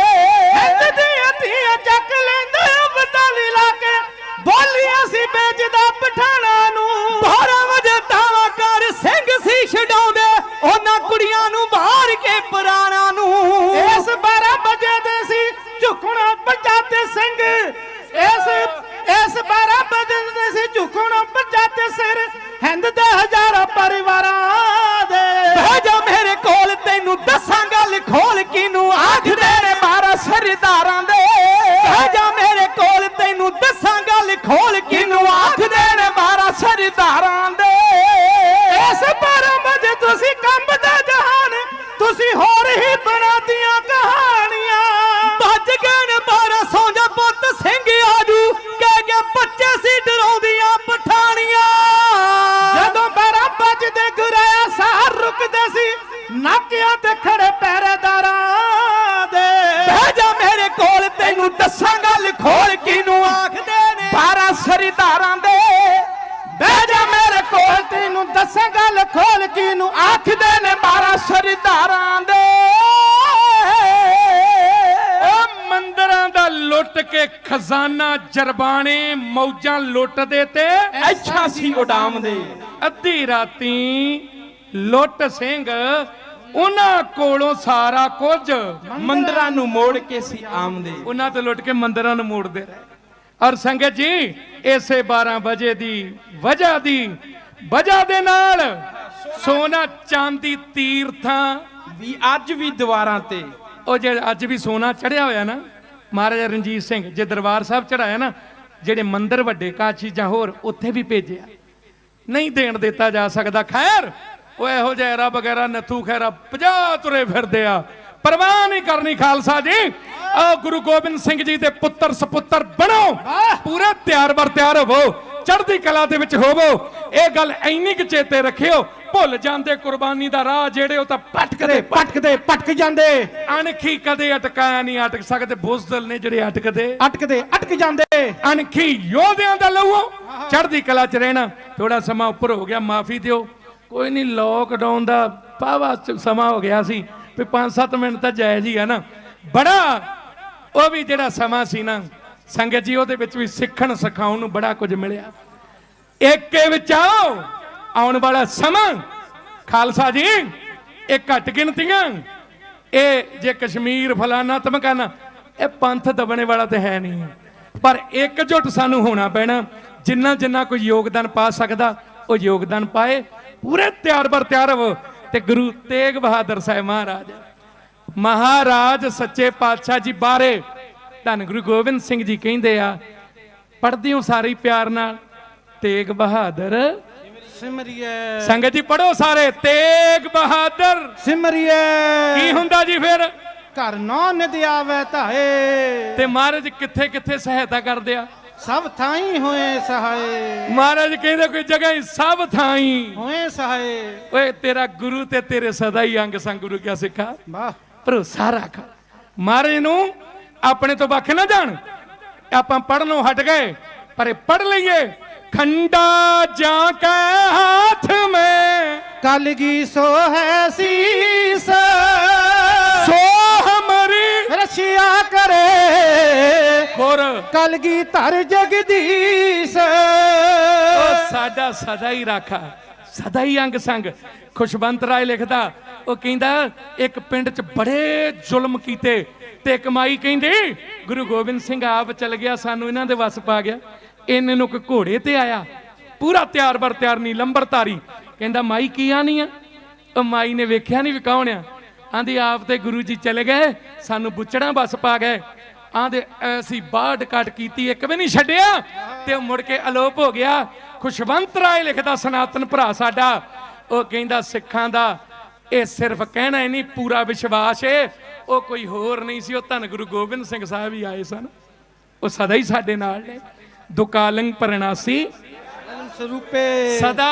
ਹਿੰਦ ਦੀਆਂ ਧੀਆਂ ਚੱਕ ਲੈਂਦੇ ਬਟਾਲੀ ਲਾ ਕੇ, ਬੋਲੀਆਂ ਸੀ ਵੇਚਦਾ ਪਠਾਣਾ ਨੂੰ। 12 ਵਜੇ ਤਾਵਾ ਕਰ ਸਿੰਘ ਸੀ ਛਡਾਉਂਦੇ, ਉਹਨਾਂ ਕੁੜੀਆਂ ਨੂੰ ਬਾਹਰ ਕੇ ਪੁਰਾਣਾ ਨੂੰ। ਇਸ 12 ਵਜੇ ਦੇ ਸੀ ਝੁਕ ਸਰਦਾਰਾਂ ਦੇ ਬਹਿ ਜਾ ਮੇਰੇ ਕੋਲ ਤੈਨੂੰ ਦੱਸਾਂ ਗੱਲ ਖੋਲ ਕਿਨੂੰ ਆਖਦੇ ਨੇ 12 ਸਰਦਾਰਾਂ ਦੇ ਇਸ 12 ਵਜੇ ਤੁਸੀਂ ਕੰਬਦਾ ਜਹਾਨ ਤੁਸੀਂ ਹੋਰ ਹੀ ਬਣਾਦੀਆਂ ਕਹਾਣੀਆਂ ਭੱਜ ਗਏ ਨੇ 12 ਸੌ ਜਾ ਪੁੱਤ ਸਿੰਘ ਆਜੂ ਕਹਿ ਕੇ ਬੱਚੇ ਸੀ ਡਰਾਉਂਦੀਆਂ ਪਠਾਣੀਆਂ ਜਦੋਂ 12 ਵੱਜਦੇ ਗੁਰਾਇਆ ਸਾਰ ਰੁਕਦੇ ਸੀ ਨਾਕਿਆਂ ਤੇ ਖੜੇ ਪਹਿਰੇਦਾਰਾਂ ਦੇ ਬਹਿ ਜਾ ਮੇਰੇ ਕੋਲ ਤੈਨੂੰ ਦੱਸਾਂ ਗੱਲ ਖੋਲ ਕਿਨੂੰ ਆਖਦੇ ਨੇ 12 ਸਰਦਾਰਾਂ ਦੇ ਬਹਿ ਜਾ ਮੇਰੇ ਕੋਲ ਤੈਨੂੰ ਦੱਸਾਂ ਗੱਲ ਖੋਲ ਕਿਨੂੰ ਆਖਦੇ ਨੇ 12 ਸਰਦਾਰਾਂ ਦੇ ਉਹ ਮੰਦਰਾਂ ਦਾ ਲੁੱਟ ਕੇ ਖਜ਼ਾਨਾ ਜਰਬਾਣੇ ਮੌਜਾਂ ਲੁੱਟਦੇ ਤੇ ਅੱਛਾ ਸੀ ਉਡਾਮਦੇ ਅੱਧੀ ਰਾਤੀ ਲੁੱਟ ਸਿੰਘ ਉਹਨਾਂ ਕੋਲੋਂ ਸਾਰਾ ਕੁਝ ਮੰਦਰਾਂ ਨੂੰ ਮੋੜ ਕੇ ਸੀ ਆਮਦੇ ਉਹਨਾਂ ਤੋਂ ਲੁੱਟ ਕੇ ਮੰਦਰਾਂ ਨੂੰ ਮੋੜਦੇ ਰਹੇ। ਔਰ ਸੰਗਤ ਜੀ ਇਸੇ 12 ਵਜੇ ਦੀ ਵਜ੍ਹਾ ਦੇ ਨਾਲ ਸੋਨਾ ਚਾਂਦੀ ਤੀਰਥਾਂ ਵੀ ਅੱਜ ਵੀ ਦੀਵਾਰਾਂ ਤੇ ਉਹ ਜਿਹੜਾ ਅੱਜ ਵੀ ਸੋਨਾ ਚੜਿਆ ਹੋਇਆ ਨਾ ਮਹਾਰਾਜਾ ਰਣਜੀਤ ਸਿੰਘ ਜੇ ਦਰਬਾਰ ਸਾਹਿਬ ਚੜਾਇਆ ਨਾ ਜਿਹੜੇ ਮੰਦਿਰ ਵੱਡੇ ਕਾਚੀ ਜਾਂ ਹੋਰ ਉੱਥੇ ਵੀ ਭੇਜਿਆ ਨਹੀਂ ਦੇਣ ਦਿੱਤਾ ਜਾ ਸਕਦਾ। ਖੈਰ ਉਹ ਇਹੋ ਜਿਹਾ ਰੱਬ ਵਗੈਰਾ ਨੱਥੂ ਖੈਰਾ 50 ਤੁਰੇ ਫਿਰਦੇ ਆ ਪਰਵਾਹ ਨਹੀਂ ਕਰਨੀ ਖਾਲਸਾ ਜੀ। ਆਓ ਗੁਰੂ ਗੋਬਿੰਦ ਸਿੰਘ ਜੀ ਦੇ ਪੁੱਤਰ ਸਪੁੱਤਰ ਬਣੋ ਪੂਰੇ ਤਿਆਰ ਬਰ ਤਿਆਰ ਹੋਵੋ ਚੜ੍ਹਦੀ ਕਲਾ ਦੇ ਵਿੱਚ ਹੋਵੋ। ਇਹ ਗੱਲ ਇੰਨੀ ਕੁ ਚੇਤੇ ਰੱਖਿਓ ਭੁੱਲ ਜਾਂਦੇ ਕੁਰਬਾਨੀ ਦਾ ਰਾਹ ਜਿਹੜੇ ਉਹ ਤਾਂ ਪਟਕ ਜਾਂਦੇ ਅਣਖੀ ਕਦੇ ਅਟਕਾਇਆ ਨਹੀਂ ਅਟਕ ਸਕਦੇ ਬੁਜ਼ਦਲ ਨੇ ਜਿਹੜੇ ਅਟਕ ਜਾਂਦੇ ਅਣਖੀ ਯੋਧਿਆਂ ਦਾ ਲਹੂ ਚੜ੍ਹਦੀ ਕਲਾ ਚ ਰਹਿਣਾ। ਥੋੜਾ ਸਮਾਂ ਉੱਪਰ ਹੋ ਗਿਆ ਮਾਫੀ ਦਿਓ ਕੋਈ ਨਹੀਂ ਲੋਕਡਾਊਨ ਦਾ ਪਾਵਾ ਸਮਾਂ ਹੋ ਗਿਆ ਸੀ ਵੀ 5-7 ਮਿੰਟ ਤਾਂ ਜਾਇਜ਼ ਹੀ ਆ ਨਾ ਬੜਾ ਉਹ ਵੀ ਜਿਹੜਾ ਸਮਾਂ ਸੀ ਨਾ ਸੰਗਤ ਜੀ ਉਹਦੇ ਵਿੱਚ ਵੀ ਸਿੱਖਣ ਸਿਖਾਉਣ ਨੂੰ ਬੜਾ ਕੁਝ ਮਿਲਿਆ। ਏਕੇ ਵਿੱਚ ਆਓ ਆਉਣ ਵਾਲਾ ਸਮਾਂ ਖਾਲਸਾ ਜੀ ਇਹ ਘੱਟ ਗਿਣਤੀਆਂ ਇਹ ਜੇ ਕਸ਼ਮੀਰ ਫਲਾਨਾ ਧਮਕਾਨਾ ਇਹ ਪੰਥ ਦਬਣੇ ਵਾਲਾ ਤੇ ਹੈ ਨਹੀਂ ਪਰ ਇਕਜੁੱਟ ਸਾਨੂੰ ਹੋਣਾ ਪੈਣਾ। ਜਿੰਨਾ ਕੋਈ ਯੋਗਦਾਨ ਪਾ ਸਕਦਾ ਉਹ ਯੋਗਦਾਨ ਪਾਏ ਪੂਰੇ ਤਿਆਰ ਬਰ ਤਿਆਰ ਹੋ। ਤੇ ਗੁਰੂ ਤੇਗ ਬਹਾਦਰ ਸਾਹਿਬ ਮਹਾਰਾਜ ਸੱਚੇ ਪਾਤਸ਼ਾਹ ਜੀ ਬਾਰੇ ਧੰਨ ਗੁਰੂ ਗੋਬਿੰਦ ਸਿੰਘ ਜੀ ਕਹਿੰਦੇ ਆ ਪੜ੍ਹਦੇ ਹੋ ਸਾਰੇ ਪਿਆਰ ਨਾਲ ਤੇਗ ਬਹਾਦਰ ਸਿਮਰਿਏ ਸੰਗਤ ਜੀ ਪੜੋ ਸਾਰੇ ਤੇਗ ਬਹਾਦਰ ਸਿਮਰਿਏ ਕੀ ਹੁੰਦਾ ਜੀ ਫਿਰ ਘਰ ਨੌ ਨਿਧ ਆਵੇ ਧਾਏ ਤੇ ਮਹਾਰਾਜ ਕਿੱਥੇ ਕਿੱਥੇ ਸਹਾਇਤਾ ਕਰਦੇ ਆ ਸਭ ਥਾਈ ਹੋਏ ਸਹਾਏ ਮਹਾਰਾਜ ਕਹਿੰਦੇ ਕੋਈ ਜਗ੍ਹਾ ਹੀ ਸਭ ਥਾਈ ਹੋਏ ਸਹਾਏ ਓਏ ਤੇਰਾ ਗੁਰੂ ਤੇ ਤੇਰੇ ਸਦਾ ਹੀ ਅੰਗ ਸੰਗ ਗੁਰੂ ਕਿਆ ਸਿੱਖਾ ਵਾਹ ਭਰੋਸਾ ਰੱਖ ਮਹਾਰਾਜ ਨੂੰ ਆਪਣੇ ਤੋਂ ਵੱਖ ਨਾ ਜਾਣ ਆਪਾਂ ਪੜਨੋਂ ਹਟ ਗਏ ਪਰ ਇਹ ਪੜ ਲਈਏ खंडा जाके हाथ में कलगी सो है शीस सो हमारी रशिया करे और कलगी तर जगदीश साडा सदा ही राखा सदा ही अंग संग खुशवंत राय लिखदा ਉਹ ਕਹਿੰਦਾ ਇੱਕ ਪਿੰਡ 'ਚ ਬੜੇ ਜ਼ੁਲਮ ਕੀਤੇ ਤੇ ਕਮਾਈ ਕਹਿੰਦੇ ਗੁਰੂ ਗੋਬਿੰਦ ਸਿੰਘ ਆਪ ਚਲ ਗਿਆ ਸਾਨੂੰ ਇਹਨਾਂ ਦੇ ਵਸ ਪਾ ਗਿਆ ਇਹਨੇ ਨੂੰ ਕੋਈ ਘੋੜੇ ਤੇ ਆਇਆ ਪੂਰਾ ਤਿਆਰ ਬਰ ਤਿਆਰ ਨਹੀਂ ਲੰਬਰਧਾਰੀ ਕਹਿੰਦਾ ਮਾਈ ਕੀ ਆਣੀ ਆ ਉਹ ਮਾਈ ਨੇ ਵੇਖਿਆ ਨਹੀਂ ਵੀ ਕੌਣ ਆ ਆਂਦੀ ਆਪ ਤੇ ਗੁਰੂ ਜੀ ਚਲੇ ਗਏ ਸਾਨੂੰ ਬੁੱਚੜਾਂ ਬਸ ਪਾ ਗਏ ਆਂਦੇ ਐਸੀ ਬਾੜ ਕੱਟ ਕੀਤੀ ਇੱਕ ਵੀ ਨਹੀਂ ਛੱਡਿਆ ਤੇ ਉਹ ਮੁੜ ਕੇ ਅਲੋਪ ਹੋ ਗਿਆ ਖੁਸ਼ਵੰਤ ਰਾਏ ਲਿਖਦਾ ਸਨਾਤਨ ਭਰਾ ਸਾਡਾ ਉਹ ਕਹਿੰਦਾ ਸਿੱਖਾਂ ਦਾ ਇਹ ਸਿਰਫ ਕਹਿਣਾ ਹੀ ਨਹੀਂ ਪੂਰਾ ਵਿਸ਼ਵਾਸ ਏ ਉਹ ਕੋਈ ਹੋਰ ਨਹੀਂ ਸੀ ਉਹ ਧੰਨ ਗੁਰੂ ਗੋਬਿੰਦ ਸਿੰਘ ਸਾਹਿਬ ਹੀ ਆਏ ਸਨ ਉਹ ਸਦਾ ਹੀ ਸਾਡੇ ਨਾਲ ਨੇ ਦੁਕਾਲੰਗ ਪਰਨਾਸੀ ਸਰੂਪੇ ਸਦਾ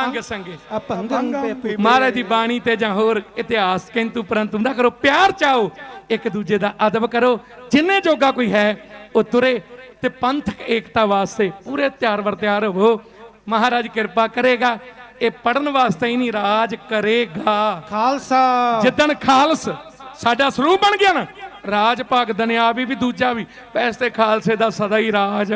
ਅੰਗ ਸੰਗੇ ਅਪੰਗੰ ਮਹਾਰਾਜ ਦੀ ਬਾਣੀ ਤੇ ਜਾਂ ਹੋਰ ਇਤਿਹਾਸ ਕਿੰਤੂ ਪਰੰਤੂ ਨਾ ਕਰੋ ਪਿਆਰ ਚਾਓ ਇੱਕ ਦੂਜੇ ਦਾ ਅਦਬ ਕਰੋ ਜਿੰਨੇ ਜੋਗਾ ਕੋਈ ਹੈ ਉਹ ਤੁਰੇ ਤੇ ਪੰਥਕ ਏਕਤਾ ਵਾਸਤੇ ਪੂਰੇ ਤਿਆਰ ਵਰ ਤਿਆਰ ਹੋਵੋ ਮਹਾਰਾਜ ਕਿਰਪਾ ਕਰੇਗਾ ਇਹ ਪੜਨ ਵਾਸਤੇ ਹੀ ਨਹੀਂ ਰਾਜ ਕਰੇਗਾ ਖਾਲਸਾ ਜਿੱਦਣ ਖਾਲਸ ਸਾਡਾ ਸਰੂਪ ਬਣ ਗਿਆ ਨਾ ਰਾਜ ਭਾਗ ਦੁਨਿਆਵੀ ਵੀ ਦੂਜਾ ਵੀ ਪੈਸੇ ਖਾਲਸੇ ਦਾ ਸਦਾ ਹੀ ਰਾਜ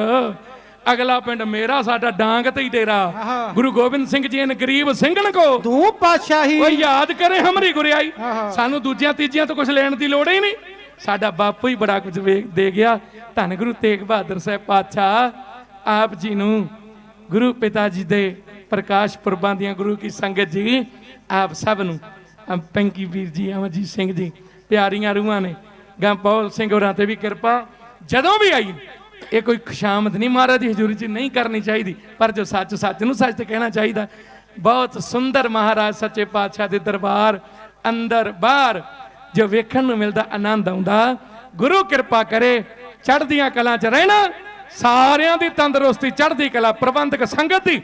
ਅਗਲਾ ਪਿੰਡ ਮੇਰਾ ਸਾਡਾ ਡਾਂਗ ਤੇ ਹੀ ਡੇਰਾ ਗੁਰੂ ਗੋਬਿੰਦ ਸਿੰਘ ਜੀ ਨੇ ਗਰੀਬ ਸਿੰਘਣ ਕੋ ਤੂੰ ਪਾਤਸ਼ਾਹੀ ਉਹ ਯਾਦ ਕਰੇ ਹਮਰੀ ਗੁਰਿਆਈ ਸਾਨੂੰ ਦੂਜਿਆਂ ਤੀਜਿਆਂ ਤੋਂ ਕੁਝ ਲੈਣ ਦੀ ਲੋੜ ਹੀ ਨਹੀਂ ਸਾਡਾ ਬਾਪੂ ਹੀ ਬੜਾ ਕੁਝ ਦੇ ਗਿਆ ਧੰਨ ਗੁਰੂ ਤੇਗ ਬਹਾਦਰ ਸਾਹਿਬ ਪਾਤਸ਼ਾਹ ਆਪ ਜੀ ਨੂੰ ਗੁਰੂ ਪਿਤਾ ਜੀ ਦੇ ਪ੍ਰਕਾਸ਼ ਪੁਰਬਾਂ ਦੀਆਂ ਗੁਰੂ ਕੀ ਸੰਗਤ ਜੀ ਆਪ ਸਭ ਨੂੰ ਪੈਂਕੀ ਵੀਰ ਜੀ ਅਮਰਜੀਤ ਸਿੰਘ ਜੀ ਪਿਆਰੀਆਂ ਰੂਹਾਂ ਨੇ ਗਾ ਪੌਲ ਸਿੰਘ ਹੋਰਾਂ ਤੇ ਵੀ ਕਿਰਪਾ ਜਦੋਂ ਵੀ ਆਈ। ਇਹ ਕੋਈ ਖੁਸ਼ਾਮਦ ਨਹੀਂ ਮਹਾਰਾਜ ਦੀ ਹਜ਼ੂਰੀ 'ਚ ਨਹੀਂ ਕਰਨੀ ਚਾਹੀਦੀ, ਪਰ ਜੋ ਸੱਚ ਸੱਚ ਨੂੰ ਸੱਚ ਤੇ ਕਹਿਣਾ ਚਾਹੀਦਾ। ਬਹੁਤ ਸੁੰਦਰ ਮਹਾਰਾਜ ਸੱਚੇ ਪਾਤਸ਼ਾਹ ਦੇ ਦਰਬਾਰ ਅੰਦਰ ਬਾਹਰ ਜੋ ਵੇਖਣ ਨੂੰ ਮਿਲਦਾ, ਆਨੰਦ ਆਉਂਦਾ। ਗੁਰੂ ਕਿਰਪਾ ਕਰੇ ਚੜ੍ਹਦੀਆਂ ਕਲਾਂ 'ਚ ਰਹਿਣਾ, ਸਾਰਿਆਂ ਦੀ ਤੰਦਰੁਸਤੀ ਚੜ੍ਹਦੀ ਕਲਾ, ਪ੍ਰਬੰਧਕ ਸੰਗਤ ਦੀ।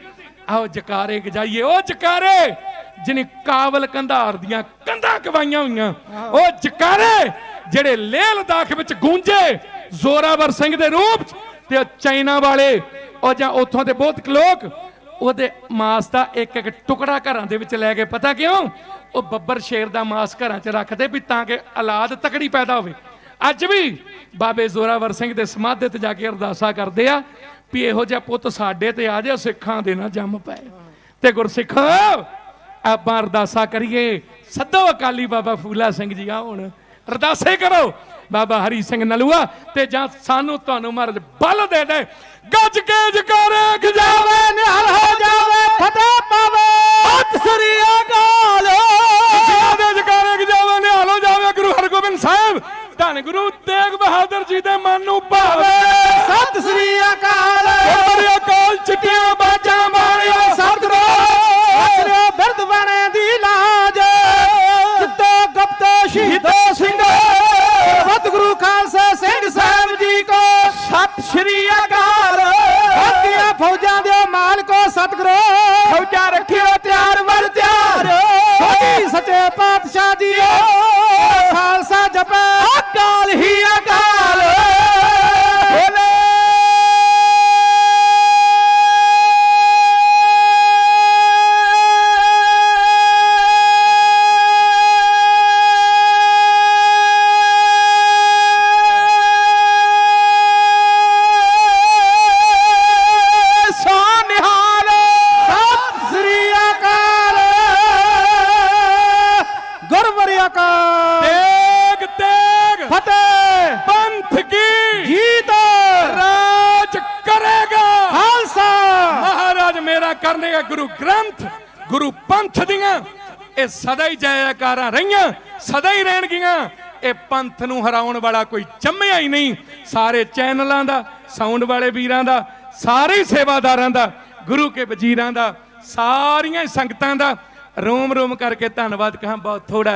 ਆਓ ਜਕਾਰੇ ਗਜਾਈਏ, ਉਹ ਜਕਾਰੇ ਜਿਹਨੇ ਕਾਬਲ ਕੰਧਾਰ ਦੀਆਂ ਕੰਧਾਂ ਕਵਾਈਆਂ ਹੋਈਆਂ, ਉਹ ਜਕਾਰੇ ਜਿਹੜੇ ਲੇਹ ਲਦਾਖ ਵਿੱਚ ਗੂੰਜੇ ਜ਼ੋਰਾਵਰ ਸਿੰਘ ਦੇ ਰੂਪ 'ਚ। ਤੇ ਉਹ ਚਾਈਨਾ ਵਾਲੇ ਉਹ ਜਾਂ ਉੱਥੋਂ ਦੇ ਬਹੁਤ ਲੋਕ ਉਹਦੇ ਮਾਸ ਦਾ ਇੱਕ ਇੱਕ ਟੁਕੜਾ ਘਰਾਂ ਦੇ ਵਿੱਚ ਲੈ ਕੇ, ਪਤਾ ਕਿਉਂ? ਉਹ ਬੱਬਰ ਸ਼ੇਰ ਦਾ ਮਾਸ ਘਰਾਂ 'ਚ ਰੱਖਦੇ ਵੀ ਤਾਂ ਕਿ ਔਲਾਦ ਤਕੜੀ ਪੈਦਾ ਹੋਵੇ। ਅੱਜ ਵੀ ਬਾਬੇ ਜ਼ੋਰਾਵਰ ਸਿੰਘ ਦੇ ਸਮਾਧੇ ਤੇ ਜਾ ਕੇ ਅਰਦਾਸਾਂ ਕਰਦੇ ਆ ਵੀ ਇਹੋ ਜਿਹਾ ਪੁੱਤ ਸਾਡੇ ਤੇ ਆ ਜਾ, ਸਿੱਖਾਂ ਦੇ ਨਾ ਜੰਮ ਪਏ। ਤੇ ਗੁਰਸਿੱਖ ਆਪਾਂ ਅਰਦਾਸਾਂ ਕਰੀਏ, ਸੱਦੋ ਅਕਾਲੀ ਬਾਬਾ ਫੂਲਾ ਸਿੰਘ ਜੀ, ਆ ਹੁਣ ਅਰਦਾਸੇ ਕਰੋ ਬਾਬਾ ਹਰੀ ਸਿੰਘ ਨਲੂਆ ਤੇ ਜਾਂ ਸਾਨੂੰ ਤੁਹਾਨੂੰ ਮਹਾਰਾਜ ਬਲ ਦੇ ਦੇ। ਗੱਜ ਕੇ ਜਕਾਰੇ ਖਜਾਵੇ, ਨਿਹਾਲ ਹੋ ਜਾਵੇ, ਫਤਿਹ ਪਾਵੇ ਸਤਿ ਸ੍ਰੀ ਅਕਾਲ। ਦੇ ਜਕਾਰੇ ਖਜਾਵੇ, ਨਿਹਾਲ ਹੋ ਜਾਵੇ ਗੁਰੂ ਹਰਗੋਬਿੰਦ ਸਾਹਿਬ। ਧੰਨ ਗੁਰੂ ਤੇਗ ਬਹਾਦਰ ਜੀ ਦੇ ਮਨ ਨੂੰ ਭਾਵੇ ਸਤਿ ਸ੍ਰੀ ਅਕਾਲ। ਸਤਿ ਅਕਾਲ। ਚਿੱਟੀਆਂ ਬਾਜਾਂ ਮਾਰਿਓ ਸਤਿਗੁਰੂ ਬਿਰਦ ਬਣੇ ਦੀ ਲਾਜ, ਜਿੱਤੋ ਗੁਪਤ ਸ਼ਹੀਦੋ ਸਿੰਘ ਸਤਿਗੁਰੂ ਖਾਲਸਾ ਸਿੰਘ ਸਾਹਿਬ ਜੀ ਕੋ ਸਤਿ ਸ੍ਰੀ ਅਕਾਲ। ਭਾਰਤੀਆਂ ਫੌਜਾਂ ਦੇ ਮਾਲਕੋ ਸਤਿਗੁਰੂ ਫੌਜਾਂ ਰੱਖਿਓ ਤਿਆਰ ਵਰ ਤਿਆਰ। ਸੋਢੀ ਸੱਚੇ ਪਾਤਸ਼ਾਹ ਜੀ ਖਾਲਸਾ ਜਪੇ ਅਕਾਲ ਹੀ ਅਕਾਲ। ਕਰਨੇਗਾ ਗੁਰੂ ਗ੍ਰੰਥ ਗੁਰੂ ਪੰਥ ਦੀਆਂ ਇਹ ਸਦਾ ਹੀ ਜੈਕਾਰਾਂ ਰਹੀਆਂ, ਸਦਾ ਹੀ ਰਹਿਣਗੀਆਂ। ਇਹ ਪੰਥ ਨੂੰ ਹਰਾਉਣ ਵਾਲਾ ਕੋਈ ਜੰਮਿਆ ਹੀ ਨਹੀਂ। ਸਾਰੇ ਚੈਨਲਾਂ ਦਾ, ਸਾਊਂਡ ਵਾਲੇ ਵੀਰਾਂ ਦਾ, ਸਾਰੇ ਸੇਵਾਦਾਰਾਂ ਦਾ, ਗੁਰੂ ਕੇ ਵਜ਼ੀਰਾਂ ਦਾ, ਸਾਰੀਆਂ ਸੰਗਤਾਂ ਦਾ ਰੋਮ ਰੋਮ ਕਰਕੇ ਧੰਨਵਾਦ ਕਹਾਂ। ਬਹੁਤ ਥੋੜਾ